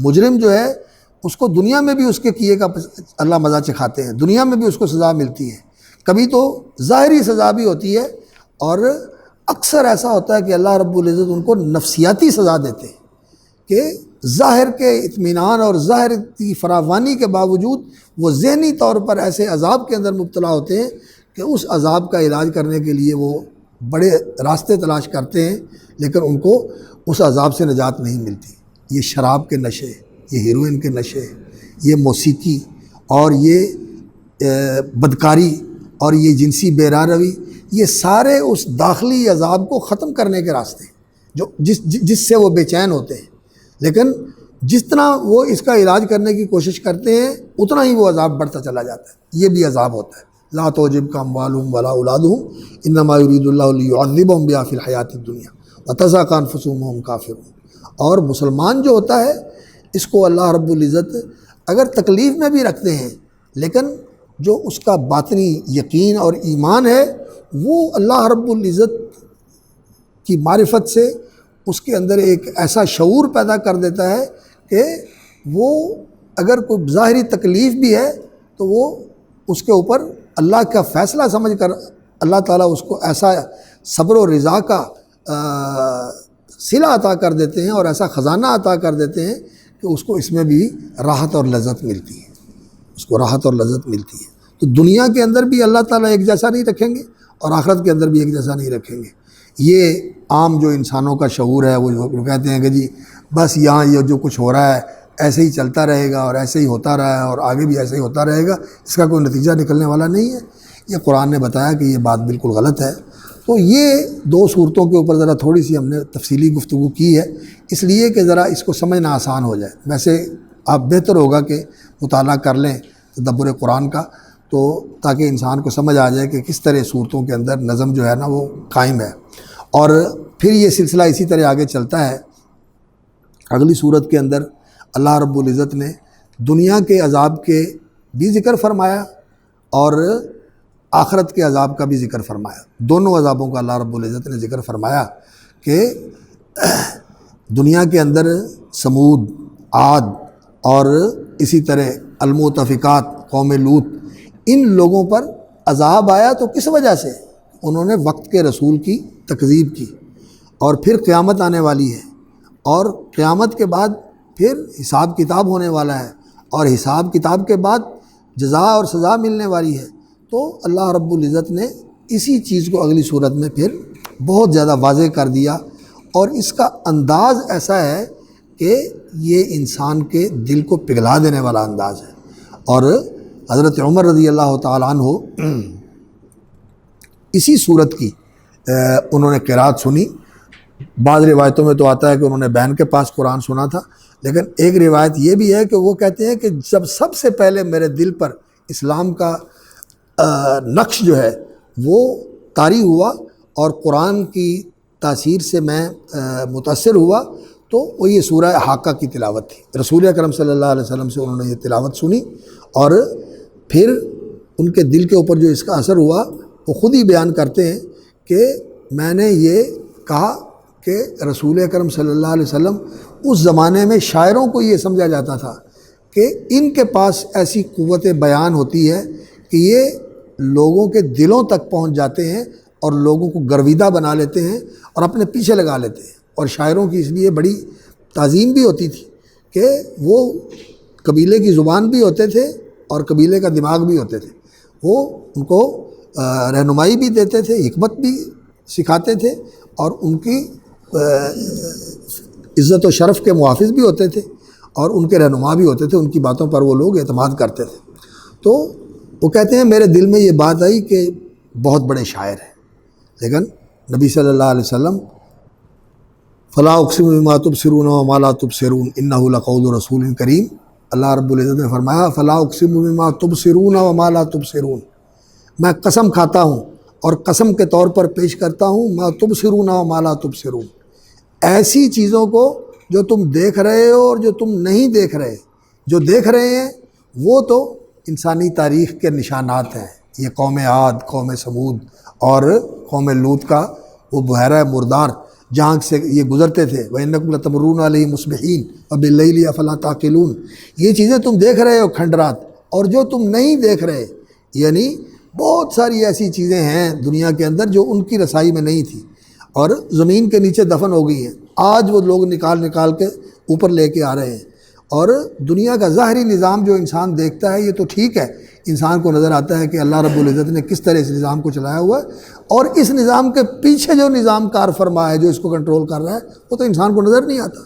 مجرم جو ہے اس کو دنیا میں بھی اس کے کیے کا اللہ مزہ چکھاتے ہیں، دنیا میں بھی اس کو سزا ملتی ہے، کبھی تو ظاہری سزا بھی ہوتی ہے، اور اکثر ایسا ہوتا ہے کہ اللہ رب العزت ان کو نفسیاتی سزا دیتے ہیں کہ ظاہر کے اطمینان اور ظاہر کی فراوانی کے باوجود وہ ذہنی طور پر ایسے عذاب کے اندر مبتلا ہوتے ہیں کہ اس عذاب کا علاج کرنے کے لیے وہ بڑے راستے تلاش کرتے ہیں، لیکن ان کو اس عذاب سے نجات نہیں ملتی۔ یہ شراب کے نشے، یہ ہیروئن کے نشے، یہ موسیقی اور یہ بدکاری اور یہ جنسی بے راروی، یہ سارے اس داخلی عذاب کو ختم کرنے کے راستے ہیں جو جس سے وہ بے چین ہوتے ہیں، لیکن جتنا وہ اس کا علاج کرنے کی کوشش کرتے ہیں اتنا ہی وہ عذاب بڑھتا چلا جاتا ہے۔ یہ بھی عذاب ہوتا ہے، لا تعجبک اموالہم ولا اولادہم انما یرید اللہ لیعذبہم بہا فی الحیاۃ الدنیا وتزہق انفسہم وہم کافرون۔ اور مسلمان جو ہوتا ہے اس کو اللہ رب العزت اگر تکلیف میں بھی رکھتے ہیں، لیکن جو اس کا باطنی یقین اور ایمان ہے وہ اللہ رب العزت کی معرفت سے اس کے اندر ایک ایسا شعور پیدا کر دیتا ہے کہ وہ اگر کوئی ظاہری تکلیف بھی ہے تو وہ اس کے اوپر اللہ کا فیصلہ سمجھ کر اللہ تعالیٰ اس کو ایسا صبر و رضا کا صلہ عطا کر دیتے ہیں اور ایسا خزانہ عطا کر دیتے ہیں کہ اس کو اس میں بھی راحت اور لذت ملتی ہے، اس کو راحت اور لذت ملتی ہے۔ تو دنیا کے اندر بھی اللہ تعالیٰ ایک جیسا نہیں رکھیں گے اور آخرت کے اندر بھی ایک جیسا نہیں رکھیں گے۔ یہ عام جو انسانوں کا شعور ہے وہ کہتے ہیں کہ جی بس یہاں یہ جو کچھ ہو رہا ہے ایسے ہی چلتا رہے گا اور ایسے ہی ہوتا رہا ہے اور آگے بھی ایسے ہی ہوتا رہے گا، اس کا کوئی نتیجہ نکلنے والا نہیں ہے۔ یہ قرآن نے بتایا کہ یہ بات بالکل غلط ہے۔ تو یہ دو صورتوں کے اوپر ذرا تھوڑی سی ہم نے تفصیلی گفتگو کی ہے، اس لیے کہ ذرا اس کو سمجھنا آسان ہو جائے۔ ویسے آپ بہتر ہوگا کہ مطالعہ کر لیں تدبر قرآن کا، تو تاکہ انسان کو سمجھ آ جائے کہ کس طرح صورتوں کے اندر نظم جو ہے نا وہ قائم ہے۔ اور پھر یہ سلسلہ اسی طرح آگے چلتا ہے۔ اگلی صورت کے اندر اللہ رب العزت نے دنیا کے عذاب کے بھی ذکر فرمایا اور آخرت کے عذاب کا بھی ذکر فرمایا۔ دونوں عذابوں کا اللہ رب العزت نے ذکر فرمایا کہ دنیا کے اندر سمود، عاد اور اسی طرح المؤتفقات، قوم لوط، ان لوگوں پر عذاب آیا تو کس وجہ سے؟ انہوں نے وقت کے رسول کی تکذیب کی، اور پھر قیامت آنے والی ہے، اور قیامت کے بعد پھر حساب کتاب ہونے والا ہے، اور حساب کتاب کے بعد جزا اور سزا ملنے والی ہے۔ تو اللہ رب العزت نے اسی چیز کو اگلی صورت میں پھر بہت زیادہ واضح کر دیا، اور اس کا انداز ایسا ہے کہ یہ انسان کے دل کو پگھلا دینے والا انداز ہے۔ اور حضرت عمر رضی اللہ تعالیٰ عنہ اسی صورت کی انہوں نے قرات سنی۔ بعض روایتوں میں تو آتا ہے کہ انہوں نے بہن کے پاس قرآن سنا تھا، لیکن ایک روایت یہ بھی ہے کہ وہ کہتے ہیں کہ جب سب سے پہلے میرے دل پر اسلام کا نقش جو ہے وہ طاری ہوا اور قرآن کی تاثیر سے میں متاثر ہوا، تو وہ یہ سورہ حاقہ کی تلاوت تھی۔ رسول اکرم صلی اللہ علیہ وسلم سے انہوں نے یہ تلاوت سنی، اور پھر ان کے دل کے اوپر جو اس کا اثر ہوا وہ خود ہی بیان کرتے ہیں کہ میں نے یہ کہا کہ رسول اکرم صلی اللہ علیہ وسلم اس زمانے میں شاعروں کو یہ سمجھا جاتا تھا کہ ان کے پاس ایسی قوت بیان ہوتی ہے کہ یہ لوگوں کے دلوں تک پہنچ جاتے ہیں اور لوگوں کو گرویدہ بنا لیتے ہیں اور اپنے پیچھے لگا لیتے ہیں۔ اور شاعروں کی اس لیے بڑی تعظیم بھی ہوتی تھی کہ وہ قبیلے کی زبان بھی ہوتے تھے اور قبیلے کا دماغ بھی ہوتے تھے، وہ ان کو رہنمائی بھی دیتے تھے، حکمت بھی سکھاتے تھے، اور ان کی عزت و شرف کے محافظ بھی ہوتے تھے، اور ان کے رہنما بھی ہوتے تھے، ان کی باتوں پر وہ لوگ اعتماد کرتے تھے۔ تو وہ کہتے ہیں میرے دل میں یہ بات آئی کہ بہت بڑے شاعر ہیں، لیکن نبی صلی اللہ علیہ وسلم فلا اقسم بما تبصرون وما لا تبصرون انہ لقول رسول کریم، اللہ رب العزت نے فرمایا فلا اقسم بما تبصرون وما لا تبصرون، میں قسم کھاتا ہوں اور قسم کے طور پر پیش کرتا ہوں ما تبصرون وما لا تبصرون، ایسی چیزوں کو جو تم دیکھ رہے ہو اور جو تم نہیں دیکھ رہے۔ جو دیکھ رہے ہیں وہ تو انسانی تاریخ کے نشانات ہیں، یہ قوم عاد، قوم سمود اور قوم لوط کا وہ بحیرہ مردار جہاں سے یہ گزرتے تھے، وَإِنَّكُمْ لَتَمُرُّونَ عَلَيْهِم مُصْبِحِينَ وَبِاللَّيْلِ أَفَلَا تَعْقِلُونَ، یہ چیزیں تم دیکھ رہے ہو کھنڈرات، اور جو تم نہیں دیکھ رہے، یعنی بہت ساری ایسی چیزیں ہیں دنیا کے اندر جو ان کی رسائی میں نہیں تھی اور زمین کے نیچے دفن ہو گئی ہیں، آج وہ لوگ نکال کے اوپر لے کے آ رہے ہیں۔ اور دنیا کا ظاہری نظام جو انسان دیکھتا ہے یہ تو ٹھیک ہے، انسان کو نظر آتا ہے کہ اللہ رب العزت نے کس طرح اس نظام کو چلایا ہوا ہے، اور اس نظام کے پیچھے جو نظام کار فرما ہے جو اس کو کنٹرول کر رہا ہے وہ تو انسان کو نظر نہیں آتا۔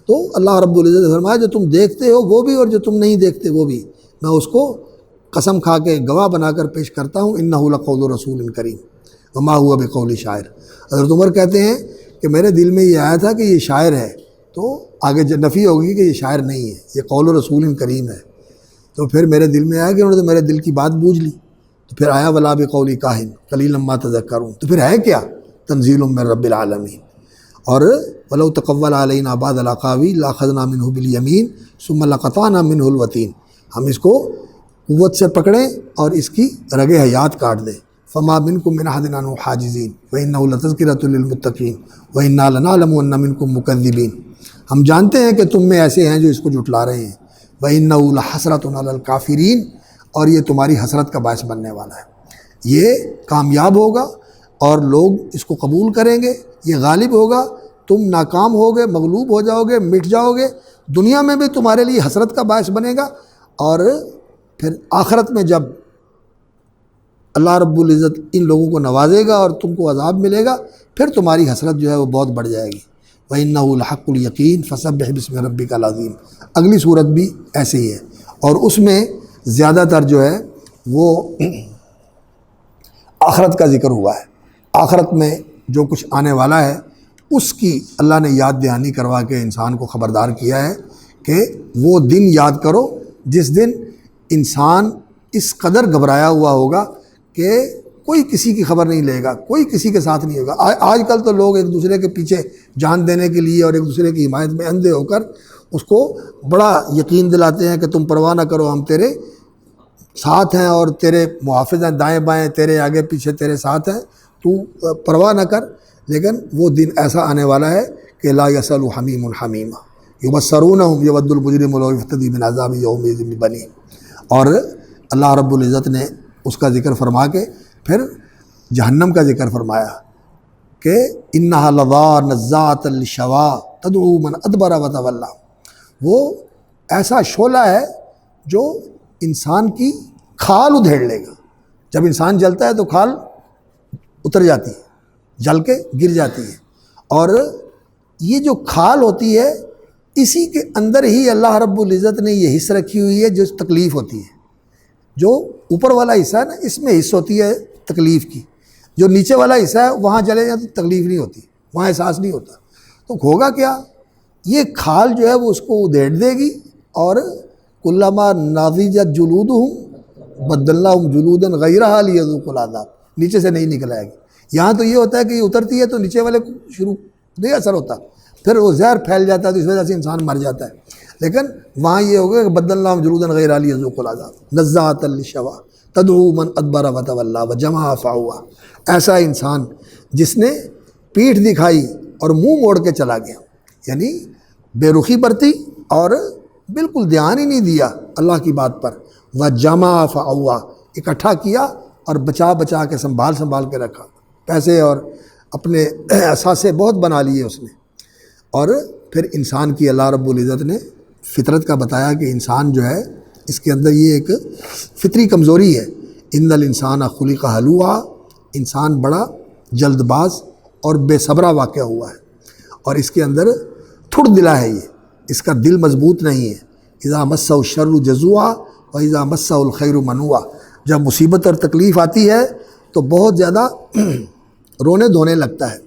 تو اللہ رب العزت نے فرمایا جو تم دیکھتے ہو وہ بھی اور جو تم نہیں دیکھتے وہ بھی، میں اس کو قسم کھا کے گواہ بنا کر پیش کرتا ہوں، انہ لقول رسول کریم وما ہوا بقول شاعر۔ حضرت عمر کہتے ہیں کہ میرے دل میں یہ آیا تھا کہ یہ شاعر ہے، تو آگے نفی ہوگی کہ یہ شاعر نہیں ہے، یہ قول رسول کریم ہے۔ تو پھر میرے دل میں آیا کہ انہوں نے میرے دل کی بات بوجھ لی، تو پھر آیا ولا بقول کاہن قلیلا ما تذکرون، تو پھر ہے کیا؟ تنزیل من رب العالمین۔ اور ولو تقول علینا بعض الاقاویل لاخذنا منہ بالیمین ثم لقطعنا منہ الوتین، ہم اس کو قوت سے پکڑیں اور اس کی رگ حیات کاٹ دیں۔ فما منکم من احد عنہ حاجزین وانہ لتذکرۃ للمتقین وانا لنعلم ان منکم مکذبین، ہم جانتے ہیں کہ تم میں ایسے ہیں جو اس کو جھٹلا رہے ہیں، وانہ لحسرۃ علی الکافرین، اور یہ تمہاری حسرت کا باعث بننے والا ہے۔ یہ کامیاب ہوگا اور لوگ اس کو قبول کریں گے، یہ غالب ہوگا، تم ناکام ہوگے، مغلوب ہو جاؤ گے، مٹ جاؤ گے، دنیا میں بھی تمہارے لیے حسرت کا باعث بنے گا، اور پھر آخرت میں جب اللہ رب العزت ان لوگوں کو نوازے گا اور تم کو عذاب ملے گا، پھر تمہاری حسرت جو ہے وہ بہت بڑھ جائے گی۔ وَإِنَّهُ لَحَقُّ الْيَقِينِ فَسَبِّحْ بِاسْمِ رَبِّكَ الْعَظِيمِ، اگلی صورت بھی ایسے ہی ہے، اور اس میں زیادہ تر جو ہے وہ آخرت کا ذکر ہوا ہے، آخرت میں جو کچھ آنے والا ہے اس کی اللہ نے یاد دہانی کروا کے انسان کو خبردار کیا ہے کہ وہ دن یاد کرو جس دن انسان اس قدر گھبرایا ہوا ہوگا کہ کوئی کسی کی خبر نہیں لے گا، کوئی کسی کے ساتھ نہیں ہوگا۔ آج کل تو لوگ ایک دوسرے کے پیچھے جان دینے کے لیے اور ایک دوسرے کی حمایت میں اندھے ہو کر اس کو بڑا یقین دلاتے ہیں کہ تم پرواہ نہ کرو، ہم تیرے ساتھ ہیں اور تیرے محافظ ہیں، دائیں بائیں تیرے آگے پیچھے تیرے ساتھ ہیں، تو پرواہ نہ کر۔ لیکن وہ دن ایسا آنے والا ہے کہ لا یسأل حمیم حمیما یبصرونہم یود المجرم لو یفتدی من عذاب یومئذ ببنیہ، اور اللہ رب العزت نے اس کا ذکر فرما کے پھر جہنم کا ذکر فرمایا کہ انہا لظیٰ نزاعۃ للشویٰ تدعو من ادبر وتولیٰ، وہ ایسا شعلہ ہے جو انسان کی کھال ادھیڑ لے گا، جب انسان جلتا ہے تو کھال اتر جاتی ہے، جل کے گر جاتی ہے۔ اور یہ جو کھال ہوتی ہے اسی کے اندر ہی اللہ رب العزت نے یہ حصہ رکھی ہوئی ہے جو تکلیف ہوتی ہے۔ جو اوپر والا حصہ ہے نا اس میں حصہ ہوتی ہے تکلیف کی، جو نیچے والا حصہ ہے وہاں چلے جائیں تو تکلیف نہیں ہوتی، وہاں احساس نہیں ہوتا۔ تو ہوگا کیا، یہ کھال جو ہے وہ اس کو ادھیڑ دے گی، اور کلما ناضجت جلودہم بدلناہم جلودا غیرہا لیذوقوا العذاب، نیچے سے نہیں نکل آئے گی۔ یہاں تو یہ ہوتا ہے کہ یہ اترتی ہے تو نیچے والے کو شروع نہیں اثر ہوتا، پھر وہ زہر پھیل جاتا ہے تو اس وجہ سے انسان مر جاتا ہے۔ لیکن وہاں یہ ہوگا کہ بدلناہم جلودا غیرہا لیذوقوا العذاب نزاعۃ للشویٰ تدعو من ادبر وتولیٰ وجمع فأوعیٰ۔ ایسا انسان جس نے پیٹھ دکھائی اور منہ موڑ کے چلا گیا، یعنی بے رخی برتی اور بالکل دھیان ہی نہیں دیا اللہ کی بات پر، وجمع فأوعیٰ، اکٹھا کیا اور بچا بچا کے سنبھال کے رکھا، پیسے اور اپنے اثاثے بہت بنا لیے اس نے۔ اور پھر انسان کی اللہ رب العزت نے فطرت کا بتایا کہ انسان جو ہے اس کے اندر یہ ایک فطری کمزوری ہے، ان الانسان خلق ہلوعا، انسان بڑا جلد باز اور بے صبرا واقع ہوا ہے، اور اس کے اندر تھڑ دلا ہے، یہ اس کا دل مضبوط نہیں ہے۔ اذا مسہ الشر جزوعا واذا مسہ الخیر منوعا، جب مصیبت اور تکلیف آتی ہے تو بہت زیادہ رونے دھونے لگتا ہے،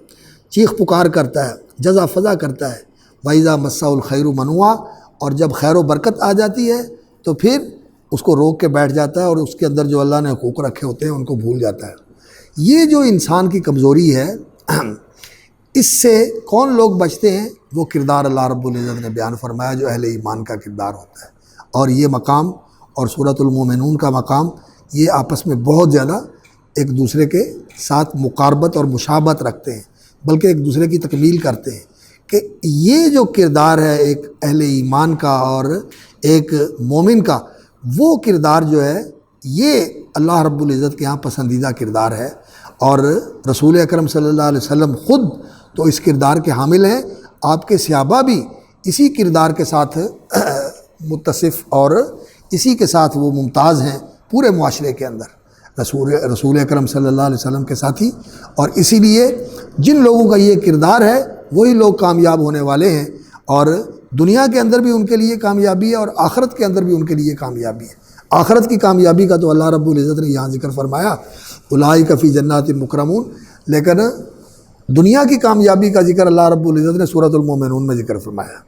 چیخ پکار کرتا ہے، جزا فضا کرتا ہے۔ واذا مسہ الخیر منوعا، اور جب خیر و برکت آ جاتی ہے تو پھر اس کو روک کے بیٹھ جاتا ہے اور اس کے اندر جو اللہ نے حقوق رکھے ہوتے ہیں ان کو بھول جاتا ہے۔ یہ جو انسان کی کمزوری ہے اس سے کون لوگ بچتے ہیں؟ وہ کردار اللہ رب العزت نے بیان فرمایا جو اہل ایمان کا کردار ہوتا ہے، اور یہ مقام اور سورۃ المومنون کا مقام یہ آپس میں بہت زیادہ ایک دوسرے کے ساتھ مقاربت اور مشابہت رکھتے ہیں، بلکہ ایک دوسرے کی تکمیل کرتے ہیں کہ یہ جو کردار ہے ایک اہل ایمان کا اور ایک مومن کا، وہ کردار جو ہے یہ اللہ رب العزت کے ہاں پسندیدہ کردار ہے، اور رسول اکرم صلی اللہ علیہ وسلم خود تو اس کردار کے حامل ہیں، آپ کے صحابہ بھی اسی کردار کے ساتھ متصف اور اسی کے ساتھ وہ ممتاز ہیں پورے معاشرے کے اندر، رسول اکرم صلی اللہ علیہ وسلم کے ساتھی۔ اور اسی لیے جن لوگوں کا یہ کردار ہے وہی لوگ کامیاب ہونے والے ہیں، اور دنیا کے اندر بھی ان کے لیے کامیابی ہے اور آخرت کے اندر بھی ان کے لیے کامیابی ہے۔ آخرت کی کامیابی کا تو اللہ رب العزت نے یہاں ذکر فرمایا، اولئک فی جنات مکرمون، لیکن دنیا کی کامیابی کا ذکر اللہ رب العزت نے سورۃ المومنون میں ذکر فرمایا،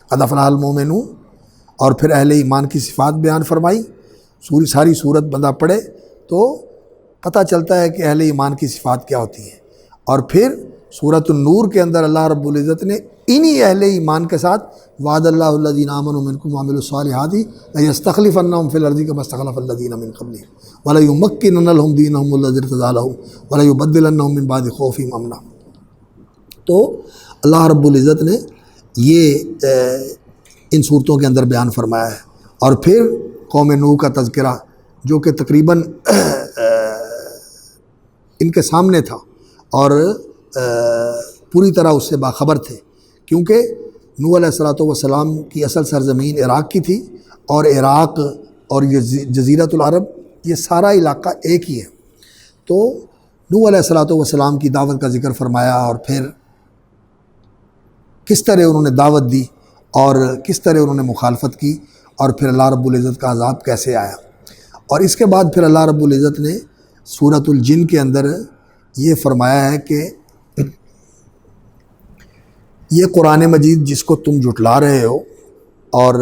قد افلح المومنون، اور پھر اہل ایمان کی صفات بیان فرمائی۔ ساری سورت بندہ پڑھے تو پتہ چلتا ہے کہ اہل ایمان کی صفات کیا ہوتی ہیں، اور پھر سورۃ النور کے اندر اللہ رب العزت نے انہی اہل ایمان کے ساتھ وعد اللہ الذین آمنوا منکم وعملوا الصالحات لیستخلفنہم فی الارض کما استخلف الذین من قبلہم ولیمکنن لہم دینہم الذی ارتضی لہم ولیبدلنہم من بعد خوفہم امنا۔ تو اللہ رب العزت نے یہ ان صورتوں کے اندر بیان فرمایا ہے، اور پھر قوم نوح کا تذکرہ جو کہ تقریباً ان کے سامنے تھا اور پوری طرح اس سے باخبر تھے، کیونکہ نوح علیہ الصلوۃ والسلام کی اصل سرزمین عراق کی تھی، اور عراق اور یہ جزیرۃ العرب یہ سارا علاقہ ایک ہی ہے۔ تو نوح علیہ الصلوۃ والسلام کی دعوت کا ذکر فرمایا، اور پھر کس طرح انہوں نے دعوت دی اور کس طرح انہوں نے مخالفت کی، اور پھر اللہ رب العزت کا عذاب کیسے آیا۔ اور اس کے بعد پھر اللہ رب العزت نے سورۃ الجن کے اندر یہ فرمایا ہے کہ یہ قرآن مجید جس کو تم جھٹلا رہے ہو اور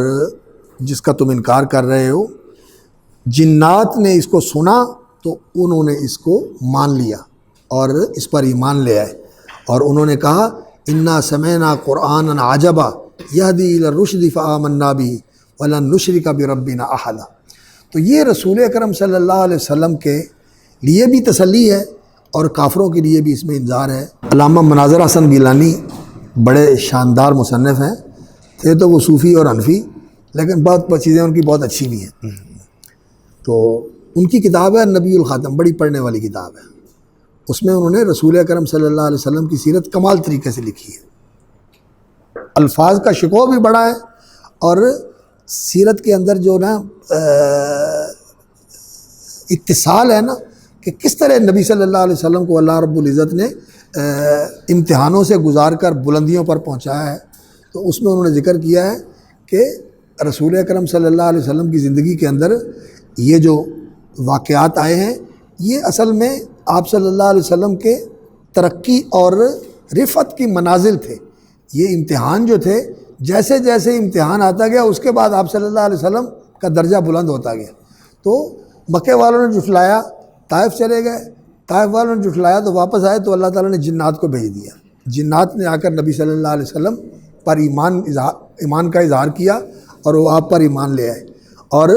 جس کا تم انکار کر رہے ہو، جنات نے اس کو سنا تو انہوں نے اس کو مان لیا اور اس پر ایمان لے آئے، اور انہوں نے کہا انا سمعنا قرآنا عجبا یہدی الی الرشد فآمنا بہ ولن نشرک بربنا احدا۔ تو یہ رسول اکرم صلی اللہ علیہ وسلم کے لیے بھی تسلی ہے اور کافروں کے لیے بھی اس میں انذار ہے۔ علامہ مناظر حسن گیلانی بڑے شاندار مصنف ہیں، تھے تو وہ صوفی اور حنفی، لیکن بہت چیزیں ان کی بہت اچھی بھی ہیں۔ تو ان کی کتاب ہے نبی الخاتم، بڑی پڑھنے والی کتاب ہے، اس میں انہوں نے رسول اکرم صلی اللہ علیہ وسلم کی سیرت کمال طریقے سے لکھی ہے، الفاظ کا شکوہ بھی بڑا ہے، اور سیرت کے اندر جو نا اتصال ہے نا کہ کس طرح نبی صلی اللہ علیہ وسلم کو اللہ رب العزت نے امتحانوں سے گزار کر بلندیوں پر پہنچایا ہے، تو اس میں انہوں نے ذکر کیا ہے کہ رسول اکرم صلی اللہ علیہ وسلم کی زندگی کے اندر یہ جو واقعات آئے ہیں یہ اصل میں آپ صلی اللہ علیہ وسلم کے ترقی اور رفعت کی منازل تھے۔ یہ امتحان جو تھے جیسے جیسے امتحان آتا گیا اس کے بعد آپ صلی اللہ علیہ وسلم کا درجہ بلند ہوتا گیا۔ تو مکے والوں نے جھٹلایا، طائف چلے گئے، طائف والوں نے جھٹلایا تو واپس آئے تو اللہ تعالیٰ نے جنات کو بھیج دیا۔ جنات نے آ کر نبی صلی اللہ علیہ وسلم پر ایمان کا اظہار کیا اور وہ آپ پر ایمان لے آئے، اور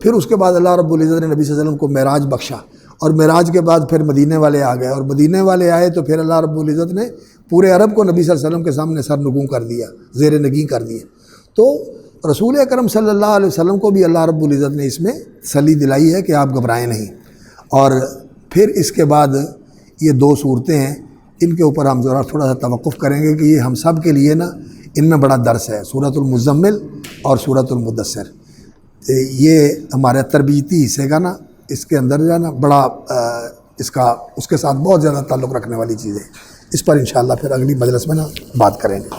پھر اس کے بعد اللہ رب العزت نے نبی صلی اللہ علیہ وسلم کو معراج بخشا، اور معراج کے بعد پھر مدینے والے آ گئے، اور مدینے والے آئے تو پھر اللہ رب العزت نے پورے عرب کو نبی صلی اللہ علیہ وسلم کے سامنے سر نگوں کر دیا، زیر نگیں کر دیے۔ تو رسول اکرم صلی اللہ علیہ وسلم کو بھی اللہ رب العزت نے اس میں تسلی دلائی ہے کہ آپ گھبرائیں نہیں۔ اور پھر اس کے بعد یہ دو صورتیں ہیں، ان کے اوپر ہم ذرا تھوڑا سا توقف کریں گے کہ یہ ہم سب کے لیے نا ان میں بڑا درس ہے، سورۃ المزمل اور سورۃ المدثر۔ یہ ہمارے تربیتی حصے کا نا، اس کے اندر جو ہے نا بڑا اس کے ساتھ بہت زیادہ تعلق رکھنے والی چیز ہے۔ اس پر انشاءاللہ پھر اگلی مجلس میں نا بات کریں گے۔